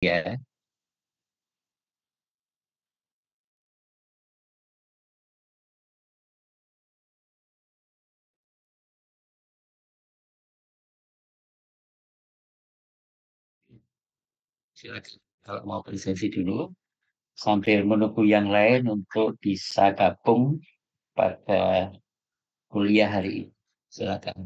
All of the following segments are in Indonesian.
Ya, silakan. Kalau mau presentasi dulu, sambil menunggu yang lain untuk bisa gabung pada kuliah hari ini. Silakan.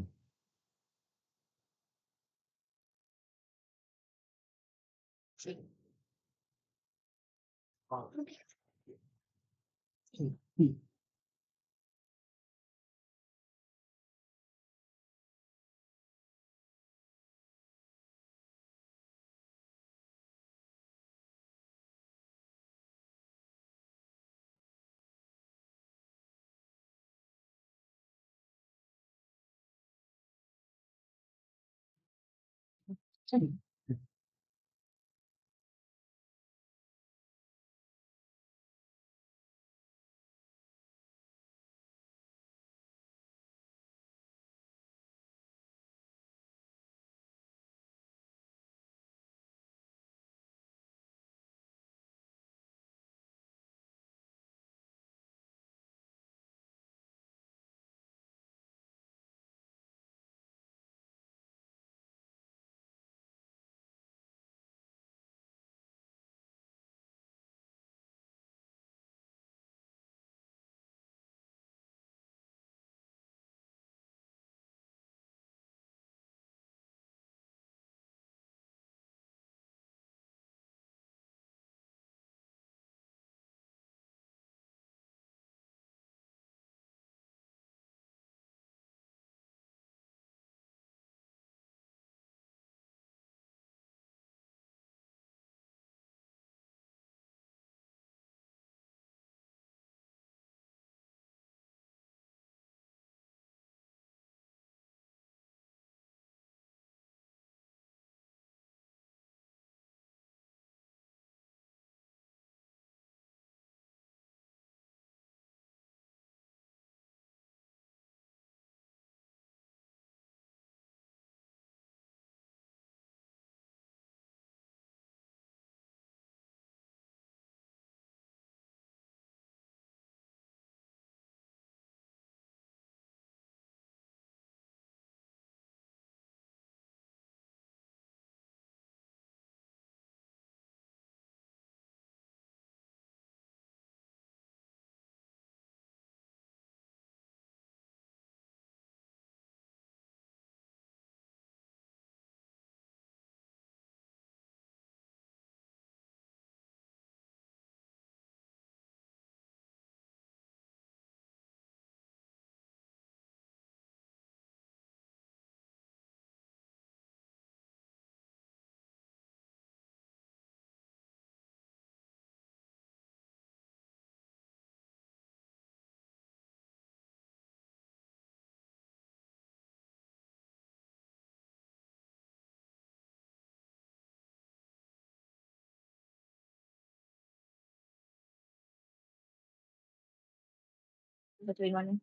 Betulin mana?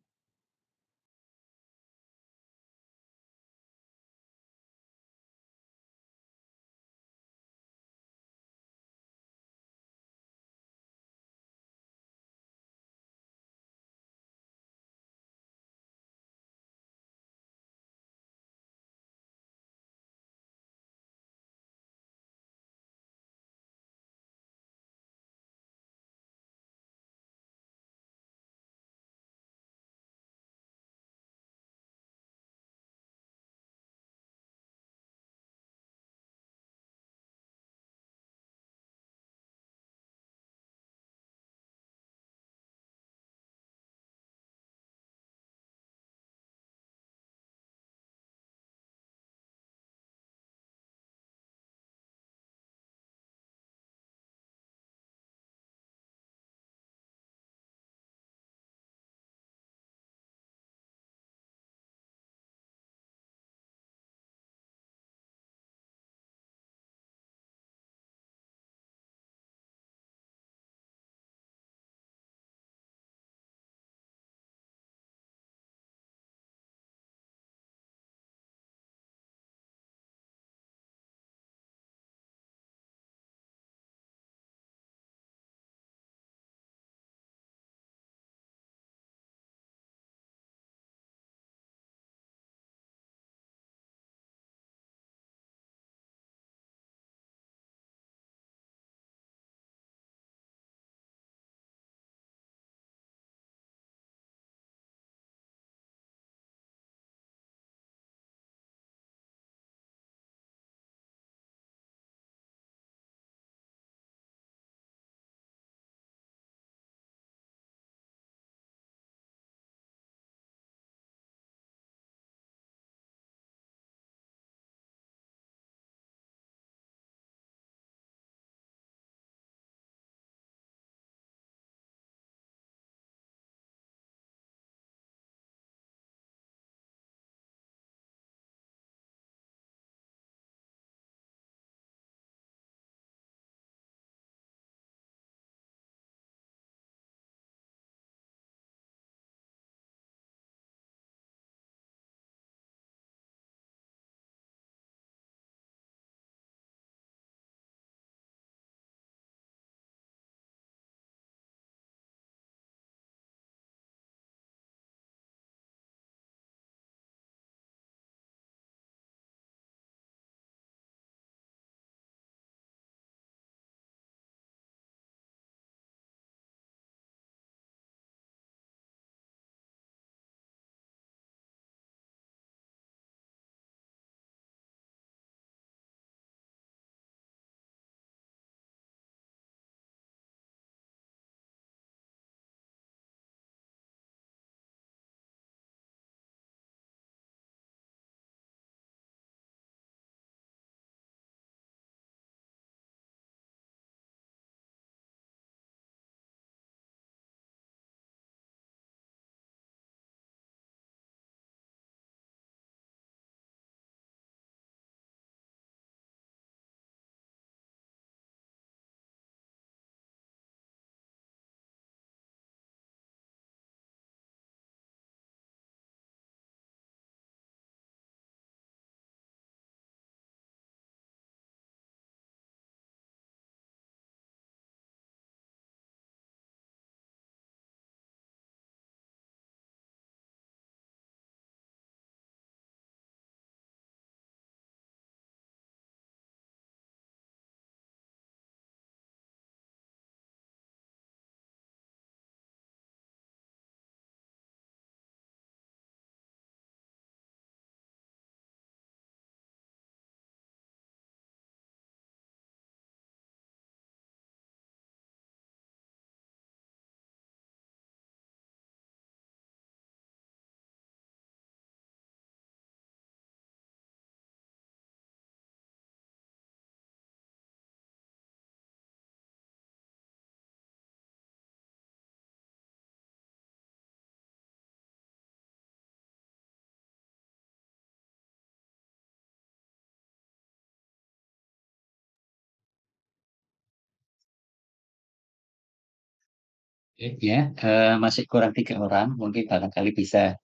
Ya, masih kurang 3 orang, mungkin barangkali bisa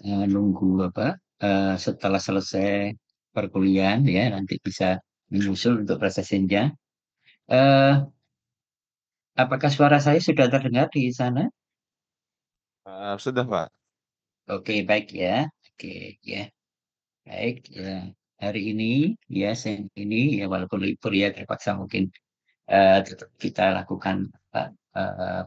nunggu apa setelah selesai perkuliahan ya nanti bisa menyusul untuk proses senja. Eh, apakah suara saya sudah terdengar di sana? Sudah, Pak. Oke, baik ya. Oke, ya. Baik, ya. Hari ini, ya, ini, ya, walaupun libur ya, terpaksa mungkin tetap kita lakukan apa,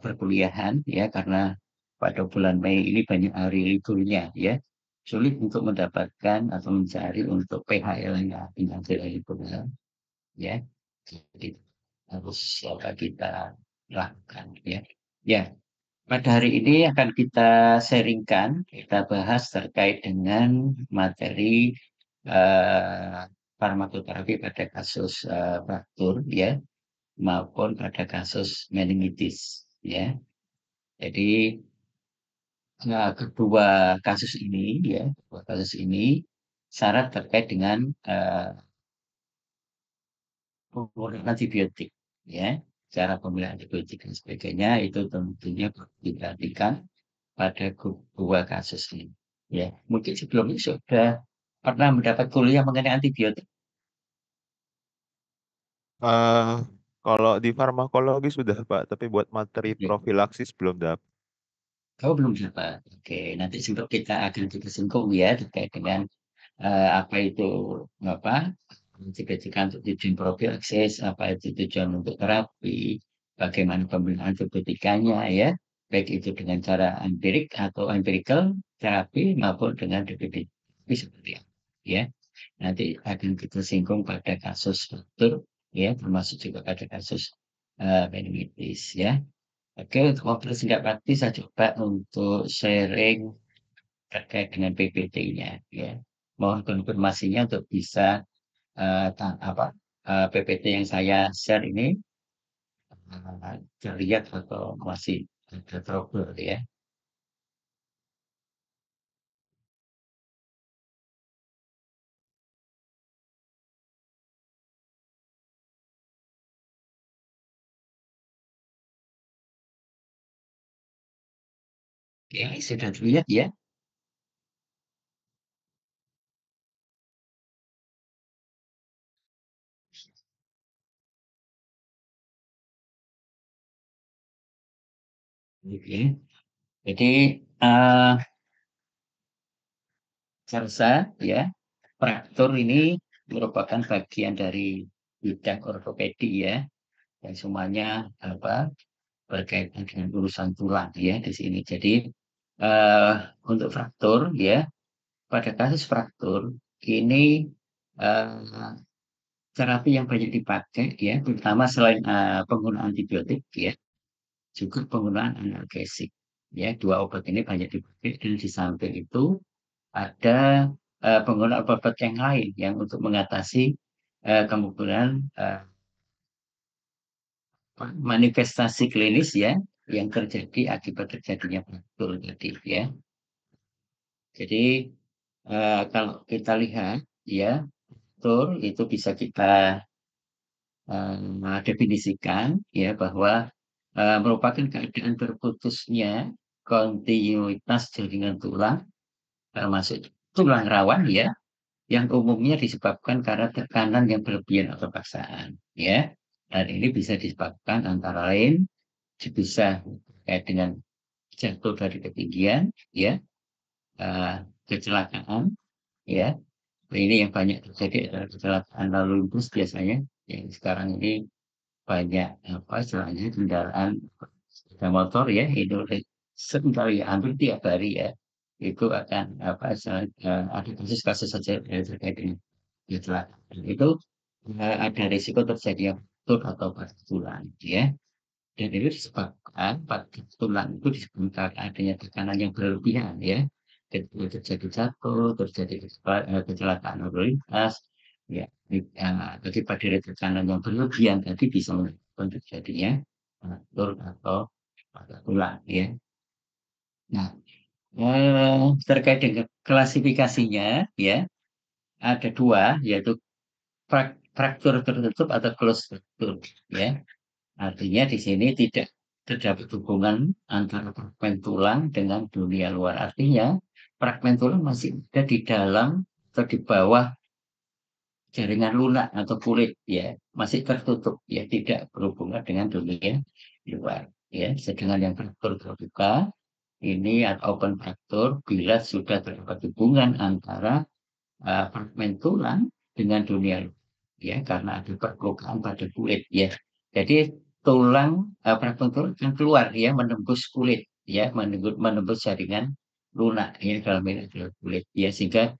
perkuliahan, ya, karena pada bulan Mei ini banyak hari liburnya, ya. Sulit untuk mendapatkan atau mencari untuk PHL-nya, pinjaman libur, ya. Jadi harus apa kita lakukan, ya. Ya, pada hari ini akan kita sharingkan, kita bahas terkait dengan materi eh, farmakoterapi pada kasus fraktur ya maupun pada kasus meningitis ya. Jadi kedua kasus ini ya, kedua kasus ini syarat terkait dengan penggunaan antibiotik ya. Cara pemilihan antibiotik dan sebagainya itu tentunya perlu diperhatikan pada dua kasus ini. Ya, mungkin sebelumnya sudah pernah mendapat kuliah mengenai antibiotik. Eh, Kalau di farmakologi sudah, Pak, tapi buat materi Ya. profilaksis belum dapat. Kau belum dapat. Oke, nanti sebelum kita akan kita singgung ya terkait dengan apa itu apa antibiotik untuk tujuan profilaksis, apa itu tujuan untuk terapi, bagaimana pembinaan antibiotikanya ya, baik itu dengan cara empirik atau empirical terapi maupun dengan DPT seperti apa ya. Nanti akan kita singgung pada kasus struktur ya, termasuk juga pada kasus meningitis ya. Oke, untuk waktu singkat waktu saya coba untuk sharing terkait dengan PPT-nya ya. Mohon konfirmasinya untuk bisa apa PPT yang saya share ini terlihat atau masih ada trouble ya. Oke, sudah terlihat ya. Oke. Jadi eh saya ya fraktur ini merupakan bagian dari bidang ortopedi ya, yang semuanya apa berkaitan dengan urusan tulang ya di sini. Jadi eh untuk fraktur ya, pada kasus fraktur ini eh, terapi yang banyak dipakai ya, terutama selain penggunaan antibiotik ya, juga penggunaan analgesik. Ya, dua obat ini banyak dipakai dan di samping itu ada penggunaan obat yang lain yang untuk mengatasi kemungkinan manifestasi klinis ya yang terjadi akibat terjadinya fraktur tadi ya. Jadi kalau kita lihat ya, fraktur itu bisa kita definisikan ya bahwa merupakan keadaan terputusnya kontinuitas jaringan tulang termasuk tulang rawan ya yang umumnya disebabkan karena tekanan yang berlebihan atau paksaan ya, dan ini bisa disebabkan antara lain bisa terkait dengan jatuh dari ketinggian ya, kecelakaan ya. Ini yang banyak terjadi adalah kecelakaan lalu lintas biasanya yang sekarang ini banyak apa istilahnya kendaraan sepeda motor ya itu seringkali hampir tiap hari ya itu akan apa ada kasus-kasus saja yang terkait dengan kecelakaan itu ada risiko terjadinya patah atau patah tulang ya, dan itu disebabkan patah tulang itu disebabkan adanya tekanan yang berlebihan ya, ketika terjadi jatuh terjadi kecelakaan lalu lintas ya, akibat dari tekanan yang berlebihan tadi bisa menyebabkan terjadinya patah atau patah tulang ya. Nah, terkait dengan klasifikasinya ya ada dua yaitu fraktur tertutup atau closed fraktur ya. Artinya di sini tidak terdapat hubungan antara fragmen tulang dengan dunia luar. Artinya fragmen tulang masih ada di dalam atau di bawah jaringan lunak atau kulit ya, masih tertutup ya, tidak berhubungan dengan dunia luar ya. Sedangkan yang fraktur terbuka ini atau open fracture bila sudah terdapat hubungan antara fragmen tulang dengan dunia luar ya, karena ada perlukaan pada kulit ya. Jadi tulang fragmen tulang akan keluar ya, menembus kulit ya, menembus jaringan lunak ya, dalam ini adalah kulit ya, sehingga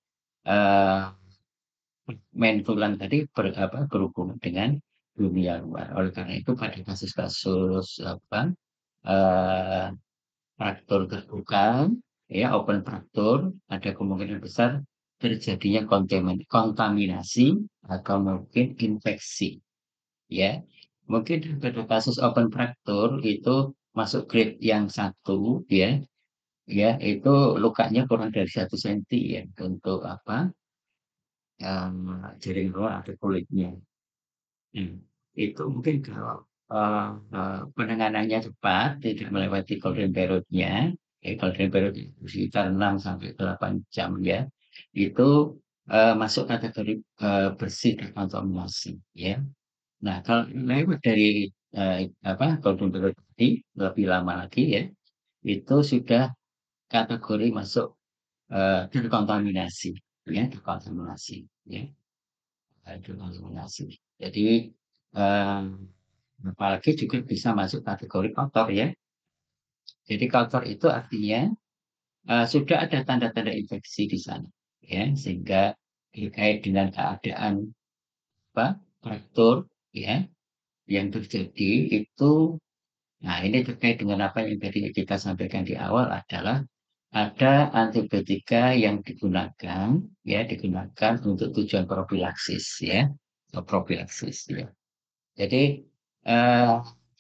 fragmen tulang tadi berhubungan dengan dunia luar. Oleh karena itu pada kasus-kasus eh, fraktur terbuka ya, open fracture, ada kemungkinan besar terjadinya kontaminasi atau mungkin infeksi ya. Mungkin pada kasus open fracture itu masuk grade yang 1 ya, ya itu lukanya kurang dari 1 cm ya untuk jaring luar atau kulitnya. Itu mungkin kalau penanganannya cepat, tidak melewati golden period-nya, golden period itu sekitar 6 sampai 8 jam ya, itu masuk kategori bersih terkontaminasi ya. Nah, kalau lewat dari golden period tadi lebih lama lagi ya, itu sudah kategori masuk terkontaminasi ya, terkontaminasi ya, terkontaminasi. Jadi apalagi juga bisa masuk kategori kotor ya. Jadi kotor itu artinya sudah ada tanda-tanda infeksi di sana ya, sehingga terkait dengan keadaan fraktur ya yang terjadi itu. Nah, ini terkait dengan apa yang tadi kita sampaikan di awal adalah ada antibiotika yang digunakan untuk tujuan profilaksis ya, atau profilaksis ya. Jadi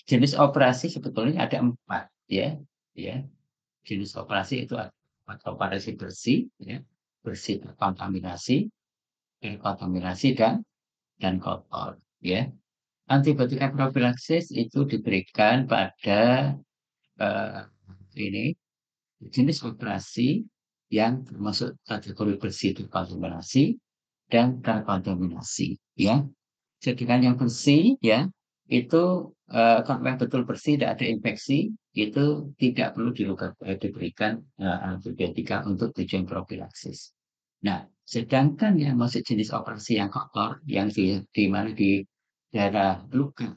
jenis operasi sebetulnya ada 4 ya, ya. Jenis operasi itu ada operasi bersih ya, bersih terkontaminasi, dekontaminasi dan kotor ya. Antibiotika profilaksis itu diberikan pada ini jenis operasi yang termasuk kategori bersih terkontaminasi dan terkontaminasi ya. Sedangkan yang bersih ya, itu kalau yang betul bersih tidak ada infeksi, itu tidak perlu diberikan antibiotika untuk tujuan profilaksis. Nah, sedangkan yang masuk jenis operasi yang kotor, yang di mana di daerah luka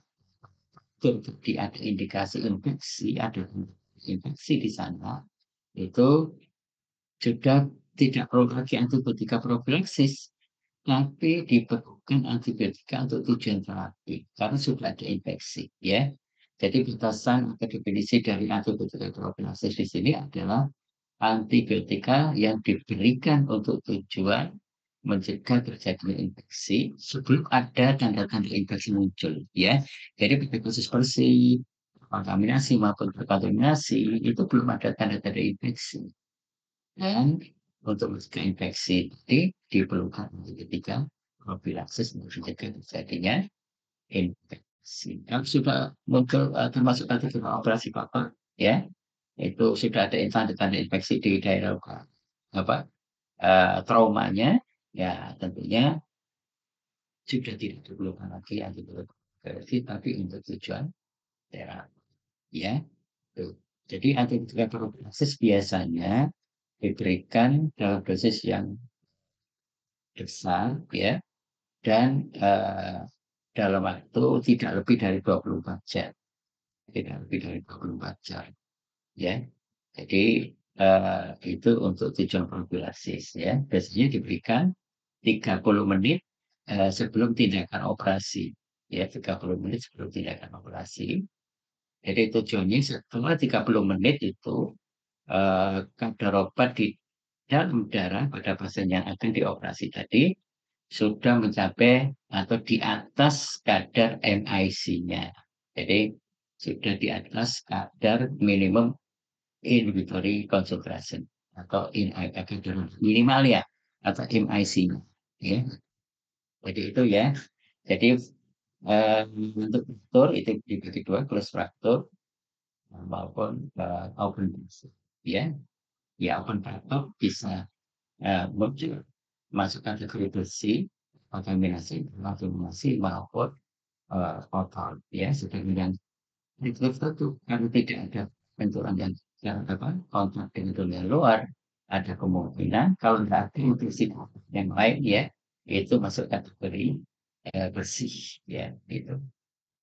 terjadi ada indikasi infeksi, ada infeksi di sana, itu sudah tidak perlu lagi antibiotika profilaksis, tapi diperlukan antibiotika untuk tujuan terapi karena sudah ada infeksi ya. Jadi batasan atau definisi dari antibiotika profilaksis di sini adalah antibiotika yang diberikan untuk tujuan mencegah terjadinya infeksi sebelum ada tanda-tanda infeksi muncul ya. Jadi pada kasus bersih, kontaminasi maupun terkontaminasi itu belum ada tanda-tanda infeksi. Dan untuk mencegah infeksi tadi diperlukan antibiotika profilaksis untuk mencegah terjadinya infeksi. Yang sudah muncul termasuk kategori operasi kotor ya, itu sudah ada tanda-tanda infeksi di daerah traumanya, ya tentunya sudah tidak diperlukan lagi antibiotika tapi untuk tujuan terapi ya. Jadi antibiotika profilaksis biasanya diberikan dalam dosis yang besar ya, dan dalam waktu tidak lebih dari 24 jam. Tidak lebih dari 24 jam ya. Jadi itu untuk tujuan profilaksis ya. Biasanya diberikan 30 menit sebelum tindakan operasi ya, 30 menit sebelum tindakan operasi. Jadi tujuannya setelah 30 menit itu kadar obat di dalam darah pada pasien yang akan dioperasi tadi sudah mencapai atau di atas kadar MIC-nya. Jadi sudah di atas kadar minimum inhibitory concentration atau kadar minimal ya, atau MIC-nya. Ya. Jadi itu ya. Jadi untuk fraktur itu dibagi 2, close fraktur maupun open batuk, ya. Ya open batuk bisa muncul masuk kategori bersih, kontaminasi maupun kotor, ya. Sedangkan yang negatif itu karena tidak ada benturan yang kontak dengan dunia luar, ada kemungkinan kalau tidak ada infeksi yang lain, ya, itu masuk kategori bersih, ya, gitu.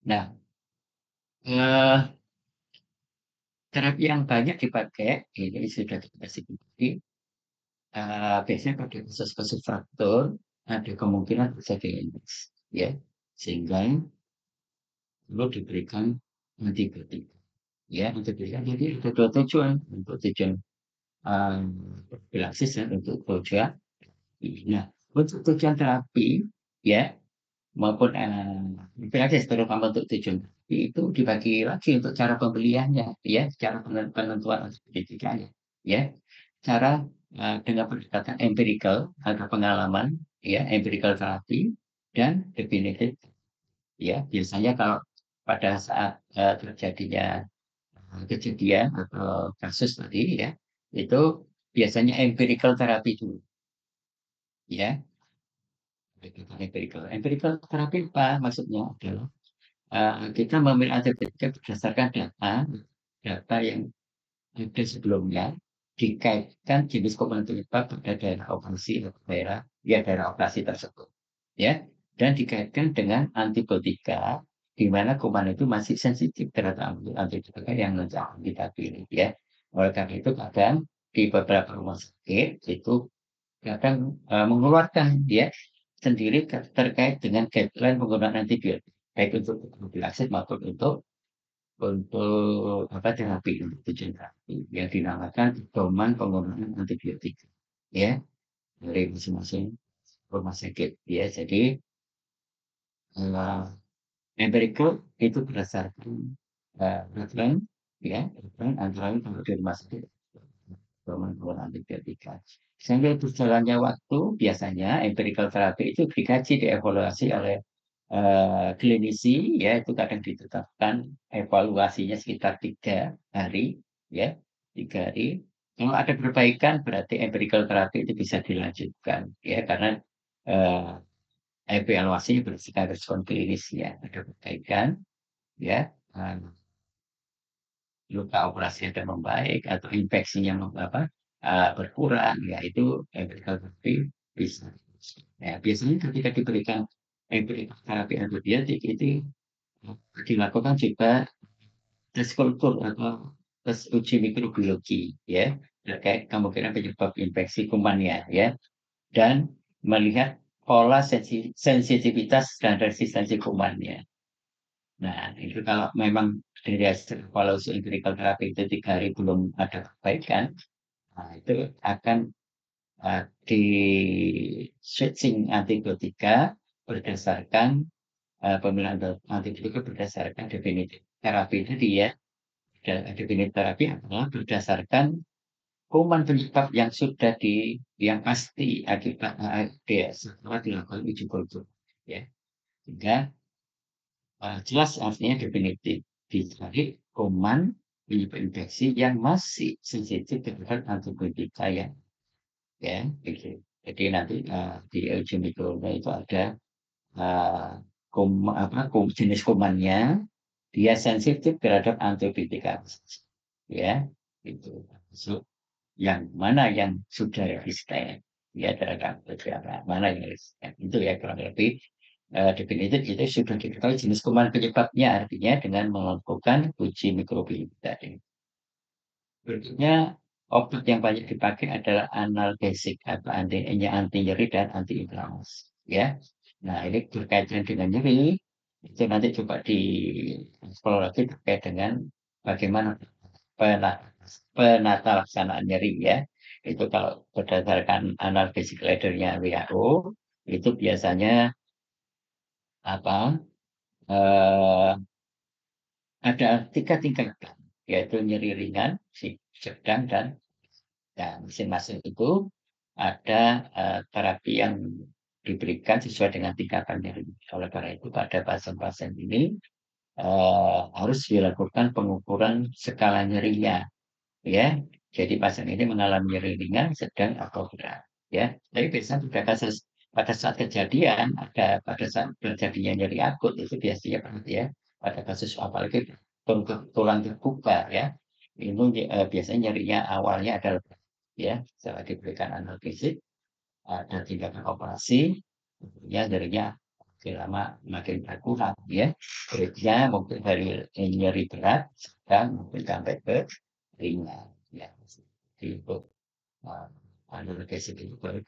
Nah, terapi yang banyak dipakai ini sudah kita sebutkan, biasanya pada kasus-kasus fraktur ada kemungkinan terjadi infeksi, ya, sehingga perlu diberikan antibiotik, ya, antibiotik. Jadi ada dua tujuan, untuk tujuan profilaksis dan untuk tujuan. Nah, untuk tujuan terapi, ya, maupun profilaksis terutama untuk tujuan terapi itu dibagi lagi untuk cara pembeliannya, ya, cara penentuan antibiotikanya, ya. Cara dengan pendekatan empirical atau pengalaman, ya, empirical terapi dan definitif, ya. Biasanya kalau pada saat terjadinya kejadian atau kasus tadi, ya, itu biasanya empirical terapi dulu, ya. Empirical terapi apa maksudnya adalah kita memilih antibiotika berdasarkan data yang ada sebelumnya, dikaitkan jenis kuman penyebab pada daerah operasi atau daerah operasi tersebut, ya, dan dikaitkan dengan antibiotika di mana kuman itu masih sensitif terhadap antibiotika yang kita pilih, ya. Oleh karena itu kadang di beberapa rumah sakit itu kadang mengeluarkan, ya, sendiri terkait dengan guideline penggunaan antibiotik baik untuk profilaksis maupun untuk terapi, untuk tujuan terapi yang dinamakan pedoman penggunaan antibiotik, ya, dari masing-masing rumah sakit, ya. Jadi empirical itu berdasarkan guideline, ya, antara lain kalau di rumah sakit pedoman penggunaan antibiotika. Sehingga berjalannya waktu biasanya empirical terapi itu dikaji, dievaluasi oleh klinisi, ya, itu kadang ditetapkan evaluasinya sekitar 3 hari, ya, 3 hari. Kalau ada perbaikan berarti empirical terapi itu bisa dilanjutkan, ya, karena evaluasinya berdasarkan respon klinis, ya, ada perbaikan, ya, luka operasinya sudah membaik atau infeksinya berkurang, ya, itu empirical terapi bisa. Nah, biasanya ketika diberikan empirical terapi antibiotik itu dilakukan juga tes kultur atau tes uji mikrobiologi, ya, terkait kemungkinan penyebab infeksi kumannya, ya, dan melihat pola sensitivitas dan resistensi kumannya. Nah, itu kalau memang dari hasil evaluasi empirical terapi itu 3 hari belum ada perbaikan, nah itu akan di switching antibiotika berdasarkan pemilihan antibiotika berdasarkan definitif terapi tadi, ya. Definitif terapi adalah berdasarkan kuman penyebab yang sudah yang pasti akibat setelah dilakukan uji kultur, ya. Sehingga jelas artinya definitif dicari kuman penyebab infeksi yang masih sensitif terhadap antibiotika, ya, begitu. Jadi nanti di uji mikronya itu ada jenis kumannya, dia sensitif terhadap antibiotika, ya, itu masuk yang mana yang sudah resisten, ya, terhadap antibiotika mana yang resisten, itu, ya, kurang lebih definitif itu sudah diketahui jenis kuman penyebabnya, artinya dengan melakukan uji mikrobiologi tadi. Berikutnya obat yang banyak dipakai adalah analgesik atau anti nyeri dan anti inflamasi, ya. Nah, ini berkaitan dengan nyeri, itu nanti coba dieksplor lagi terkait dengan bagaimana penata laksanaan nyeri, ya. Itu kalau berdasarkan analgesik leadernya WHO, itu biasanya eh, ada 3 tingkatan, yaitu nyeri ringan, sedang, dan masing-masing itu ada terapi yang diberikan sesuai dengan tingkatan nyeri. Oleh karena itu pada pasien-pasien ini harus dilakukan pengukuran skala nyerinya, ya. Jadi pasien ini mengalami nyeri ringan, sedang, atau berat, ya. Tapi biasanya pada saat kejadian, pada saat terjadinya nyeri akut itu biasanya berat, ya. Pada kasus apalagi tulang terbuka, ya. Itu biasanya nyerinya awalnya adalah berat, ya. Setelah diberikan analgesik, ada tindakan operasi, tentunya nyerinya makin lama makin berkurang, ya. Beratnya mungkin dari nyeri berat, sedang, mungkin sampai ke ringan, ya. Jadi untuk analgesik itu baru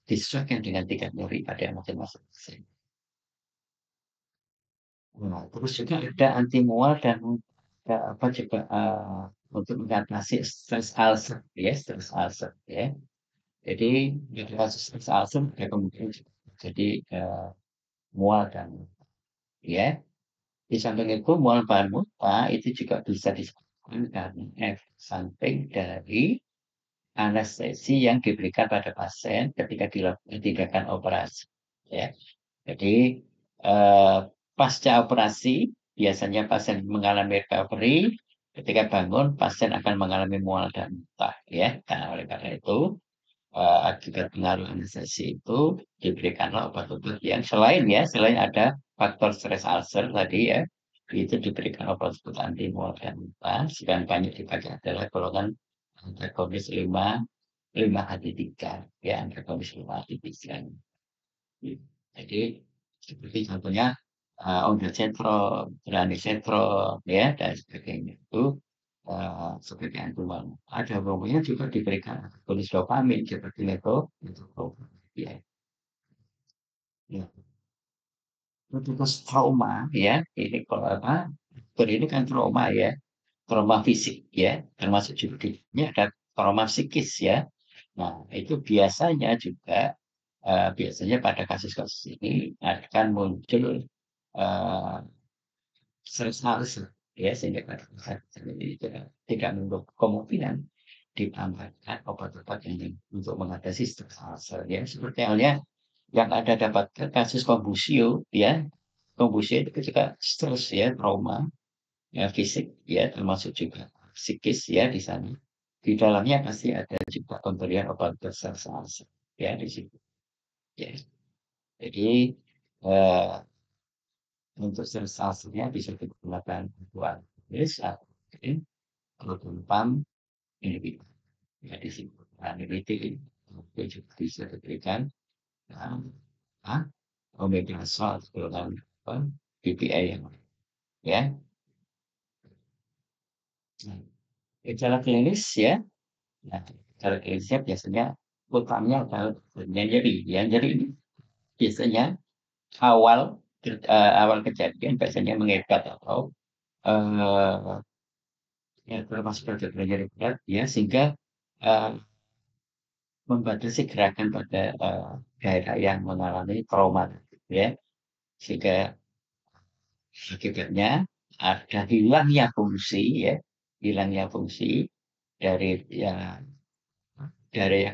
disesuaikan dengan tingkat nyeri pada masing-masing pasien. Nah, terus juga ada anti mual dan juga untuk mengatasi stres ulcer, ya, stres ulcer, ya. Jadi di kasus stres ulcer ada kemungkinan jadi mual dan, ya. Di samping itu mual bahan muntah itu juga bisa disebabkan karena efek samping dari anestesi yang diberikan pada pasien ketika dilakukan tindakan operasi, ya. Jadi pasca operasi biasanya pasien mengalami recovery, ketika bangun pasien akan mengalami mual dan muntah, ya. Nah, oleh karena itu akibat pengaruh anestesi itu diberikanlah obat-obat yang selain ada faktor stres ulcer tadi, ya, itu diberikan obat-obat anti mual dan muntah, sedang banyak dipakai adalah golongan antagonis 5-HT3, ya, antagonis 5-HT3. Jadi seperti contohnya ondansetron, granisetron, ya, dan sebagainya itu seperti antimual. Ada umumnya juga diberikan antagonis dopamin seperti metoclopramide, ya. Ya. Untuk trauma, ya, ini kalau ini kan trauma, ya, trauma fisik, ya, termasuk juga ini ada trauma psikis, ya. Nah, itu biasanya juga biasanya pada kasus-kasus ini akan muncul stres ulcer, ya, sehingga pada saat ini tidak menutup kemungkinan ditambahkan obat-obat yang untuk mengatasi stres ulcer, ya, seperti halnya yang ada dapat kasus kombusio, ya. Kombusio itu juga stres, ya, trauma, ya, fisik, ya, termasuk juga psikis, ya, di sana. Di dalamnya pasti ada juga pemberian obat stres ulcer, ya, di situ, ya. Jadi untuk stres ulcernya bisa digunakan buat atau proton pump inhibitor, ya, di situ. Nah, itu juga bisa diberikan omeprazol golongan BPA yang lain, ya. Nah, gejala klinis, ya. Nah, gejala klinisnya biasanya utamanya adalah nyeri, ya. Nyeri ini biasanya awal kejadian biasanya mengikat atau ya, termasuk nyeri berat, ya, sehingga membatasi gerakan pada daerah yang mengalami trauma, ya, sehingga akibatnya ada hilangnya fungsi, ya, hilangnya fungsi dari yang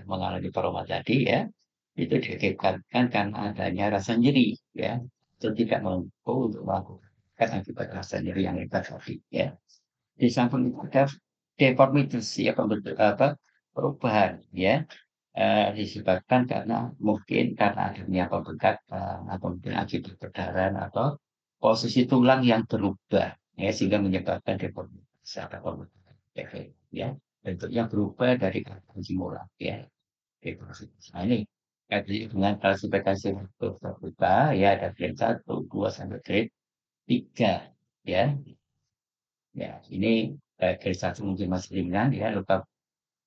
mengalami trauma tadi, ya, itu diakibatkan karena adanya rasa nyeri, ya, itu tidak mampu untuk melakukan akibat rasa nyeri yang hebat tadi, ya. Di samping itu ada deformitas, ya, perubahan, ya, disebabkan mungkin karena adanya pembengkakan atau mungkin akibat perdarahan atau posisi tulang yang berubah, ya, sehingga menyebabkan deformitas atau pembengkakan, ya, bentuknya berubah dari semula, ya. Nah, ini kayak dengan klasifikasi terbuka, ya, ada grade 1, 2, sampai grade 3, ya. Ya, ini grade 1 mungkin masih ringan, ya, luka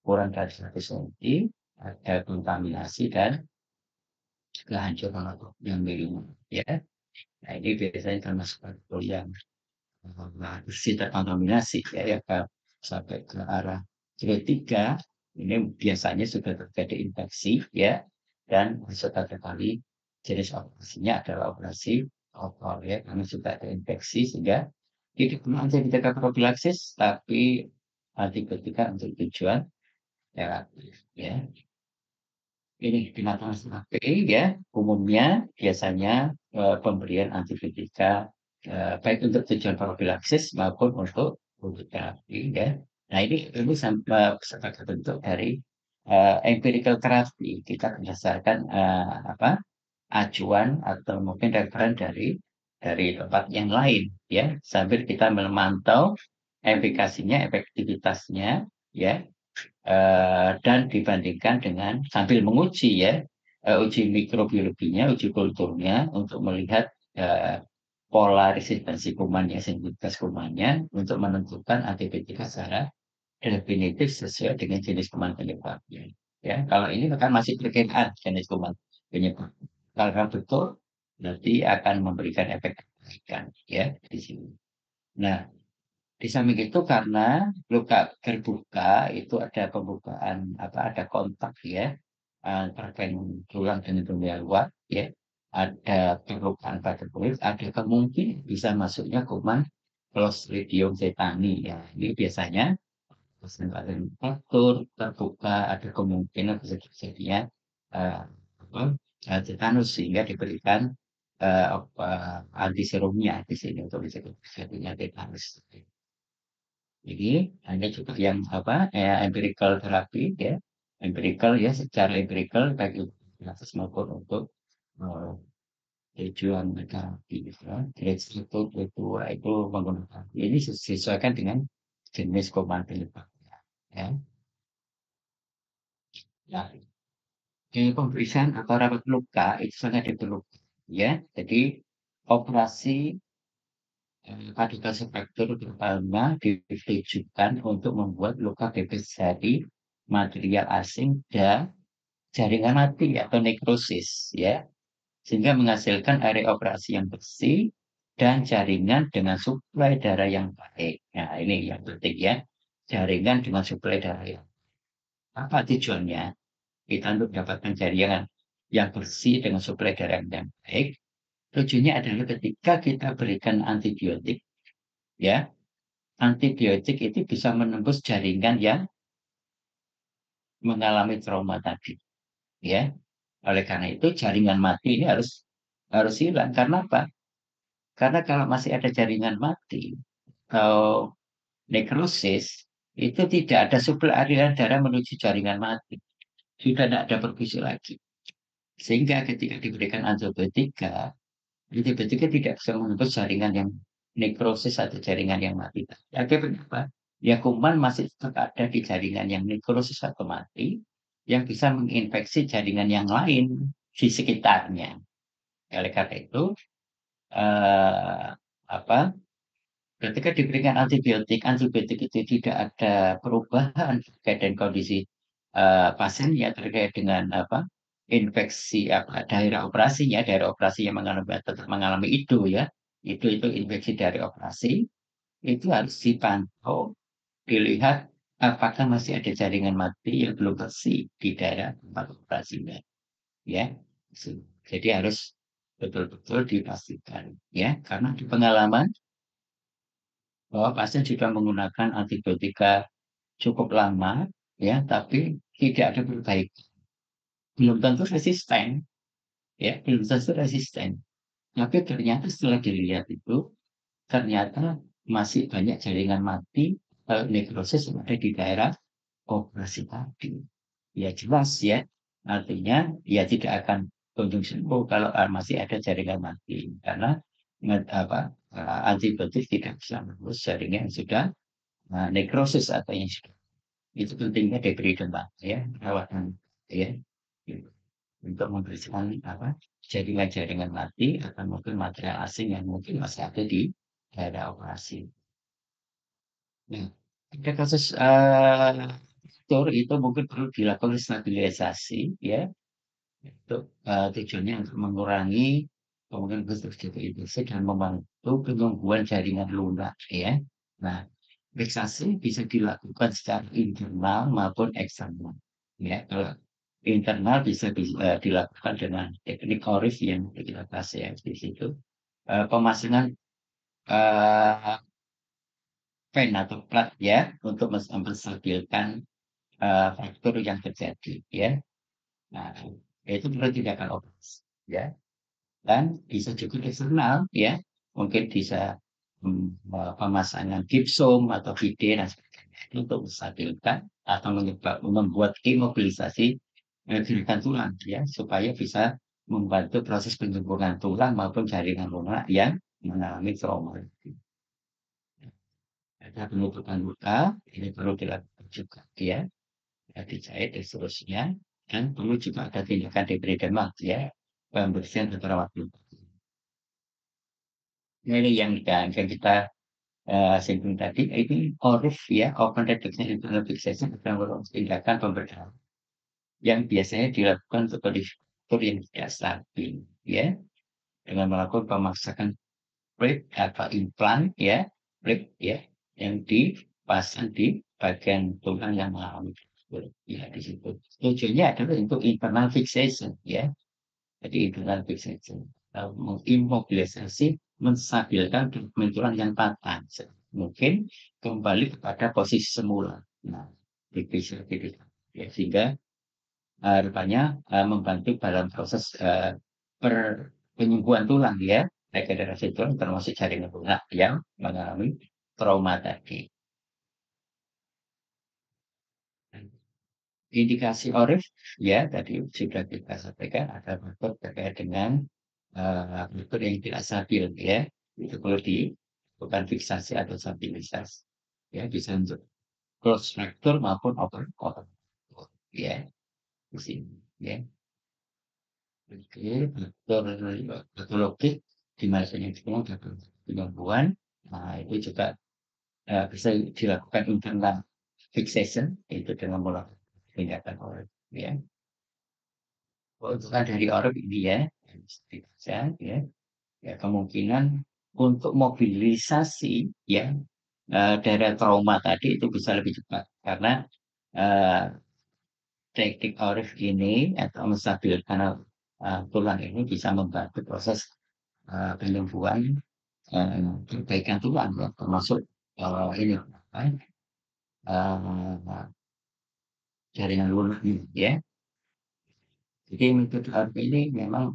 kurang dari 100 cm, ada kontaminasi dan kehancuran otot yang minimum, ya. Nah, ini biasanya termasuk kategori yang bersih terkontaminasi, ya, yang sampai ke arah grade 3, ini biasanya sudah terjadi infeksi, ya, dan sekali jenis operasinya adalah operasi opor, ya, karena sudah ada infeksi sehingga tidak perlu tindakan profilaksis, tapi antibiotika untuk tujuan terapi, ya. ini binatang terapi ya, umumnya biasanya pemberian antibiotika baik untuk tujuan profilaksis maupun untuk terapi ya. Nah ini sebagai bentuk dari empirical therapy. Kita berdasarkan acuan atau mungkin referen dari tempat yang lain ya, sambil kita memantau efikasinya, efektivitasnya ya, dan dibandingkan dengan sambil menguji ya, uji mikrobiologinya, uji kulturnya untuk melihat pola resistensi kumannya, sensitivitas kumannya untuk menentukan antibiotika secara definitif sesuai dengan jenis kuman penyebabnya. Ya, kalau ini kan masih perkiraan jenis kuman penyebab. Kalau betul, nanti akan memberikan efek kebaikan ya di sini. Nah, di samping itu karena luka terbuka itu ada pembukaan ada kontak ya antara tulang dengan dunia luar ya. Ada perlukaan pada kulit, ada kemungkinan bisa masuknya kuman Clostridium tetani ya. Ini biasanya kesempatan faktor terbuka ada kemungkinan bisa terjadinya tetanus sehingga diberikan antiserumnya di sini untuk mencegah terjadinya tetanus. Jadi ada juga yang empirical terapi ya, empirical ya secara empirical baik itu gratis maupun untuk eh, tujuan terapi gitu ya. Grade 1, grade 2 itu menggunakan ini disesuaikan dengan jenis kuman penyebabnya ya. Nah, pemeriksaan atau rawat luka itu sangat diperlukan ya. Jadi operasi radikal spektur terutama ditujukan untuk membuat luka bebas dari material asing dan jaringan mati atau nekrosis ya, sehingga menghasilkan area operasi yang bersih dan jaringan dengan suplai darah yang baik. Nah, ini yang penting ya. Jaringan dengan suplai darah yang apa tujuannya? Kita untuk mendapatkan jaringan yang bersih dengan suplai darah yang baik. Tujuannya adalah ketika kita berikan antibiotik, ya, antibiotik itu bisa menembus jaringan yang mengalami trauma tadi, ya. Oleh karena itu jaringan mati ini harus hilang. Karena apa? Karena kalau masih ada jaringan mati atau nekrosis, itu tidak ada suplai aliran darah menuju jaringan mati. Sudah tidak ada perfusi lagi. Sehingga ketika diberikan antibiotika, antibiotika tidak bisa menembus jaringan yang nekrosis atau jaringan yang mati. Akhirnya apa? Ya kuman masih tetap ada di jaringan yang nekrosis atau mati, yang bisa menginfeksi jaringan yang lain di sekitarnya. Oleh karena itu, eh, apa? Ketika diberikan antibiotik, antibiotik itu tidak ada perubahan terkait dengan kondisi pasiennya terkait dengan infeksi daerah operasi yang tetap mengalami itu ya, itu infeksi dari operasi itu harus dipantau, dilihat apakah masih ada jaringan mati yang belum bersih di daerah tempat operasinya, ya. Jadi harus betul-betul dipastikan, ya, karena di pengalaman bahwa pasien sudah menggunakan antibiotika cukup lama, ya, tapi tidak ada perbaikan. Belum tentu resisten, ya, belum tentu resisten. Tapi ternyata setelah dilihat itu, ternyata masih banyak jaringan mati, nekrosis yang ada di daerah operasi tadi. Ya jelas ya, artinya ya tidak akan kunjung sembuh kalau masih ada jaringan mati, karena antibiotik tidak bisa menembus jaringan yang sudah nekrosis atau yang sudah. Itu pentingnya diberi tempat ya, perawatan ya, gitu. Untuk membersihkan jaringan-jaringan mati atau mungkin material asing yang mungkin masih ada di daerah operasi. Nah, ada kasus itu mungkin perlu dilakukan stabilisasi ya, untuk tujuannya untuk mengurangi kemungkinan terjadi infeksi dan membantu penyembuhan jaringan lunak ya. Nah, fiksasi bisa dilakukan secara internal maupun eksternal. Ya, kalau internal bisa dilakukan dengan teknik ORIF yang kita bahas ya di situ. Pemasangan pen atau plat ya untuk menstabilkan faktor yang terjadi ya. Nah, itu perlu tindakan operasi, ya. Dan bisa juga eksternal, ya. Mungkin bisa pemasangan gipsum atau bide dan sebagainya itu untuk menstabilkan atau membuat imobilisasi gerakan tulang, ya, supaya bisa membantu proses penyembuhan tulang maupun jaringan lunak yang mengalami trauma. Ada penutupan luka, ini perlu dilakukan juga, ya, dijahit dan seterusnya. Dan perlu juga ada tindakan debridement, ya, pembersihan dan perawat luka. Nah, ini yang kita singgung tadi, ini ORIF, ya, Open Reduction Internal Fixation adalah tindakan pembedahan yang biasanya dilakukan untuk kondisi yang tidak stabil, ya, dengan melakukan pemasangan plate atau implan, ya, plate, ya, yang dipasang di bagian tulang yang mengalami fracture, ya, di situ. Tujuannya adalah untuk internal fixation, ya. Jadi internal fixation mengimobilisasi, menstabilkan tulang yang patah. Mungkin kembali kepada posisi semula. Nah, bisa ya, sehingga rupanya membantu dalam proses penyembuhan tulang, ya, regenerasi tulang termasuk jaringan lunak yang mengalami trauma tadi. Indikasi ORIF, ya, tadi sudah kita sampaikan ada faktor terkait dengan faktor yang tidak stabil, ya, itu perlu dilakukan fiksasi atau stabilisasi, ya, bisa untuk close fracture maupun open, ya, di sini, ya. Oke, faktor patologik di mana yang dapat penyembuhan, nah itu juga bisa dilakukan internal fixation, itu dengan melakukan tindakan ORIF, ya. Keuntungan dari ORIF ini, ya, ya, ya, kemungkinan untuk mobilisasi, ya, daerah trauma tadi itu bisa lebih cepat karena teknik ORIF ini atau menstabilkan tulang ini bisa membantu proses penyembuhan, perbaikan tulang, ya, termasuk ini jaringan lunak ini, ya. Jadi metode ORIF ini memang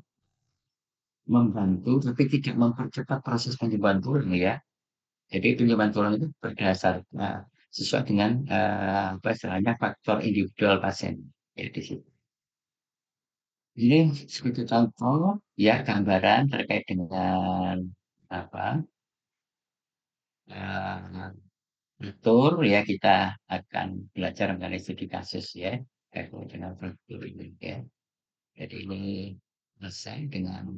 membantu tapi tidak mempercepat proses penyembuhan tulang, ya. Jadi penyembuhan tulang itu berdasarkan sesuai dengan apa istilahnya faktor individual pasien, ya, di situ. Ini seperti contoh, ya, gambaran terkait dengan apa betul, ya, kita akan belajar mengenai studi kasus, ya, terkait dengan fraktur ini, ya. Jadi ini selesai dengan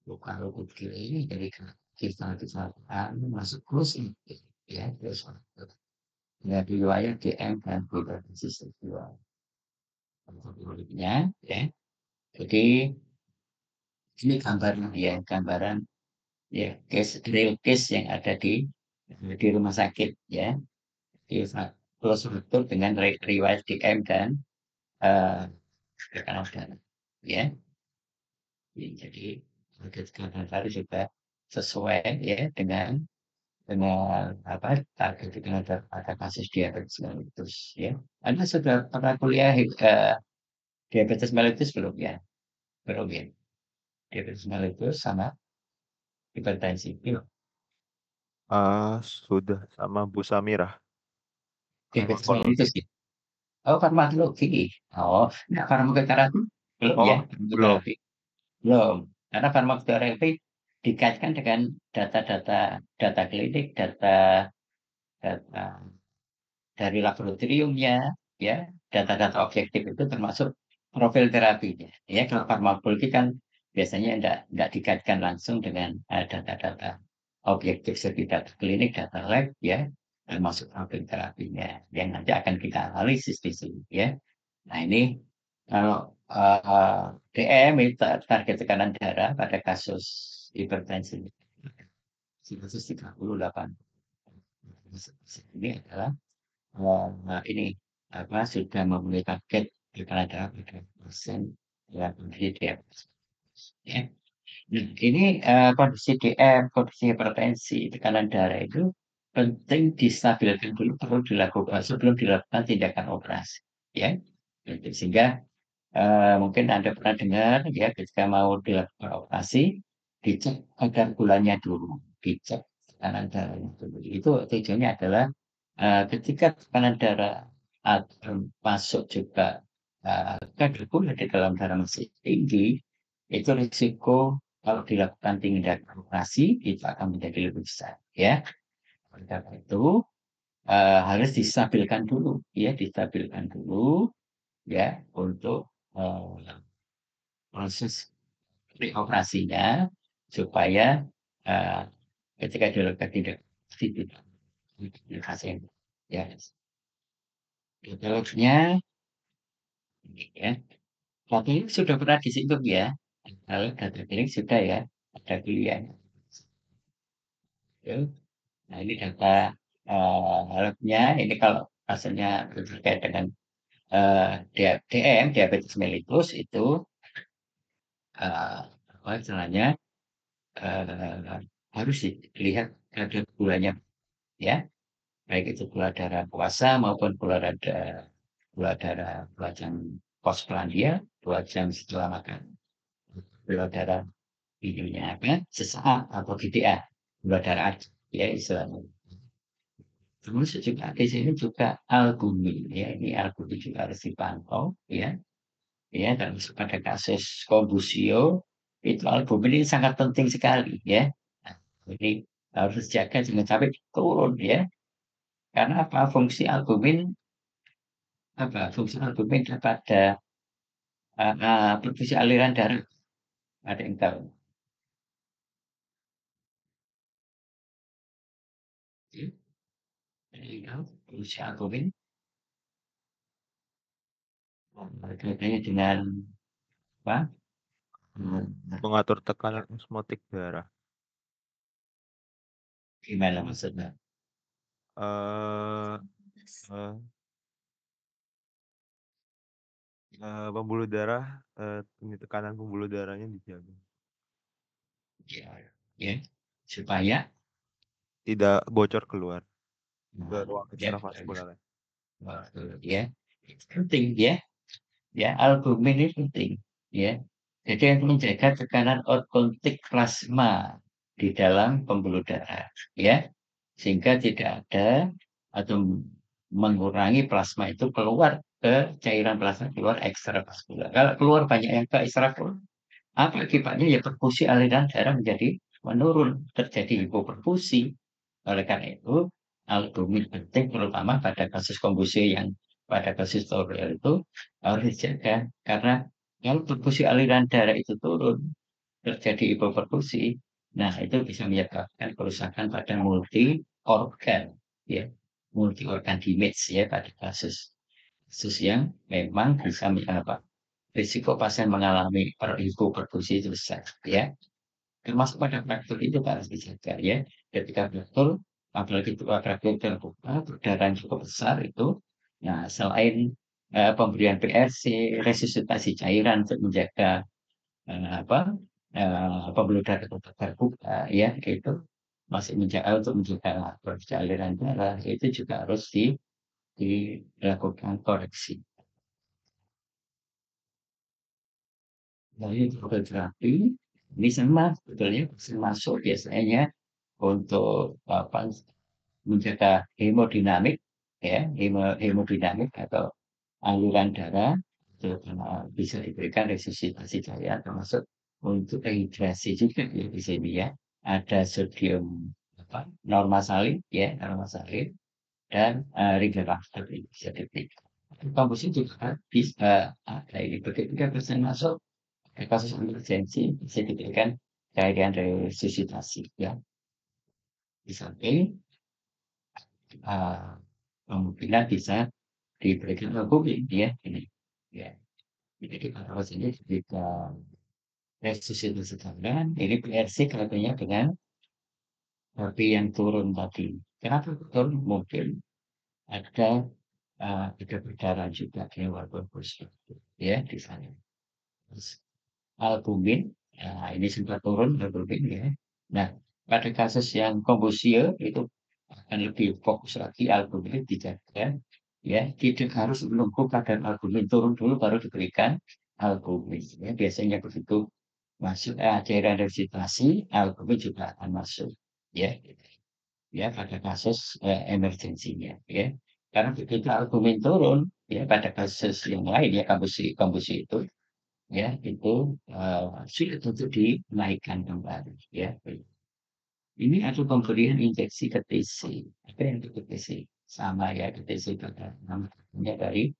luka-luka ini dari kisah-kisah masuk kursi, ya, terus ya, riwayat DM dan hipertensi seksual. Berikutnya, ya. Jadi ini gambaran, ya, gambaran, ya, real case yang ada di rumah sakit, ya. Di close betul dengan riwayat DM dan tekanan darah, ya. Jadi tekanan darah juga sesuai, ya, dengan apa target tekanan darah pada kasus diabetes mellitus, ya. Anda sudah pernah kuliah diabetes mellitus belum, ya? Belum, ya. Diabetes mellitus sama hipertensi belum. Sudah sama Bu Samirah, Diabetes farmakologi. mellitus, ya. Oh, farmakologi. Oh, nah, farmakoterapi belum, ya? Oh, belum. Farmakoterapi belum. Karena farmakoterapi dikaitkan dengan data klinik, data dari laboratoriumnya, ya, data-data objektif itu termasuk profil terapinya. Ya, kalau farmakologi kan biasanya enggak dikaitkan langsung dengan data-data objektif seperti data klinik, data lab, ya, termasuk profil terapinya yang nanti akan kita analisis di sini, ya. Nah, ini kalau DM itu target tekanan darah pada kasus hipertensi 138. Ini adalah ini apa sudah memenuhi target tekanan darah pada pasien yang memiliki diabetes, ya. Nah, ini kondisi DM, kondisi hipertensi, tekanan darah itu penting distabilkan dulu, perlu dilakukan sebelum dilakukan tindakan operasi, ya. Sehingga mungkin Anda pernah dengar ya ketika mau dilakukan operasi, dicek kadar gulanya dulu, dicek tekanan darahnya dulu. Itu tujuannya adalah ketika tekanan darah akan masuk juga kadar gula di dalam darah masih tinggi, itu risiko kalau dilakukan tindakan operasi itu akan menjadi lebih besar ya. Oleh karena itu harus distabilkan dulu ya, distabilkan dulu ya untuk proses operasinya supaya ketika dilakukan tindakan operasi tidak pasien ya. Detailnya ini ya. Data ini sudah pernah disinggung ya. Kalau data ini sudah ya, ada pilihan. Ya. Nah ini data alatnya. Ini kalau hasilnya terkait dengan diabetes mellitus itu apa istilahnya harus dilihat kadar gulanya ya, baik itu gula darah puasa maupun gula darah 2 jam postprandial, 2 jam setelah makan, gula darah ininya apa sesaat atau GDA, gula darah acak ya istilahnya. Terus juga di sini juga albumin ya, ini albumin juga harus dipantau ya. Ya, dan pada kasus kombusio itu albumin ini sangat penting sekali ya. Nah, jadi harus jaga jangan sampai turun ya. Karena apa? Fungsi albumin pada perfusi aliran darah. Ada yang tahu? Ya, ada yang tahu fungsi albumin? Kaitannya dengan apa? Mengatur tekanan osmotik darah. Gimana maksudnya? Eh, eh, Pembuluh darah, tekanan pembuluh darahnya dijaga. Ya, ya. Supaya Tidak bocor keluar ke ruang ya, ekstravaskular. ya, penting ya. Ya, albumin ini penting ya. Jadi yang menjaga tekanan output plasma di dalam pembuluh darah ya, sehingga tidak ada atau mengurangi plasma itu keluar ke cairan plasma keluar ekstravaskular. Kalau keluar banyak yang ke ekstravaskular, apa akibatnya ya perfusi aliran darah menjadi menurun, terjadi hipoperfusi. Oleh karena itu, albumin penting terutama pada kasus kombusio yang pada kasus tutorial itu harus dijaga karena kalau perfusi aliran darah itu turun, terjadi hipoperfusi, nah itu bisa menyebabkan kerusakan pada multi organ, ya, multi organ damage ya pada kasus kasus yang memang bisa apa risiko pasien mengalami hipoperfusi itu besar, ya. Termasuk pada fraktur itu harus dijaga ya. Ketika fraktur, apalagi itu fraktur terbuka, perdarahan cukup besar itu, nah selain pemberian PRC, resusitasi cairan untuk menjaga apa pembuluh darah tetap terbuka ya itu masih menjaga untuk menjaga proses aliran darah itu juga harus dilakukan koreksi. Dari terapi ini sama sebetulnya masuk biasanya untuk apa menjaga hemodinamik ya hemodinamik atau aliran darah itu bisa diberikan resusitasi cairan termasuk untuk rehidrasi juga ya di sini ya ada sodium apa norma salin ya norma salin dan rigerafter bisa diberikan. Kampus itu juga bisa ada ini begitu pasien masuk ke kasus emergensi bisa diberikan cairan resusitasi ya di samping kemungkinan bisa diberikan albumin ya ini ya jadi kalau sini jika resusitasi cairan ini PRC kaitannya dengan tapi yang turun tadi kenapa turun mungkin ada ada berdarah juga ya walaupun positif ya di sana. Terus albumin ini sempat turun albumin ya. Nah pada kasus yang kombusio itu akan lebih fokus lagi albumin dijaga ya tidak harus menunggu kadar albumin turun dulu baru diberikan albumin ya. Biasanya begitu masuk cairan resusitasi, albumin juga akan masuk ya. Ya pada kasus emergensinya ya. Karena begitu albumin turun ya pada kasus yang lain ya kombusi itu ya itu sulit untuk dinaikkan kembali ya. Ini ada pemberian injeksi ke TC. Apa yang itu TC? Sama ya ke TC pada namanya dari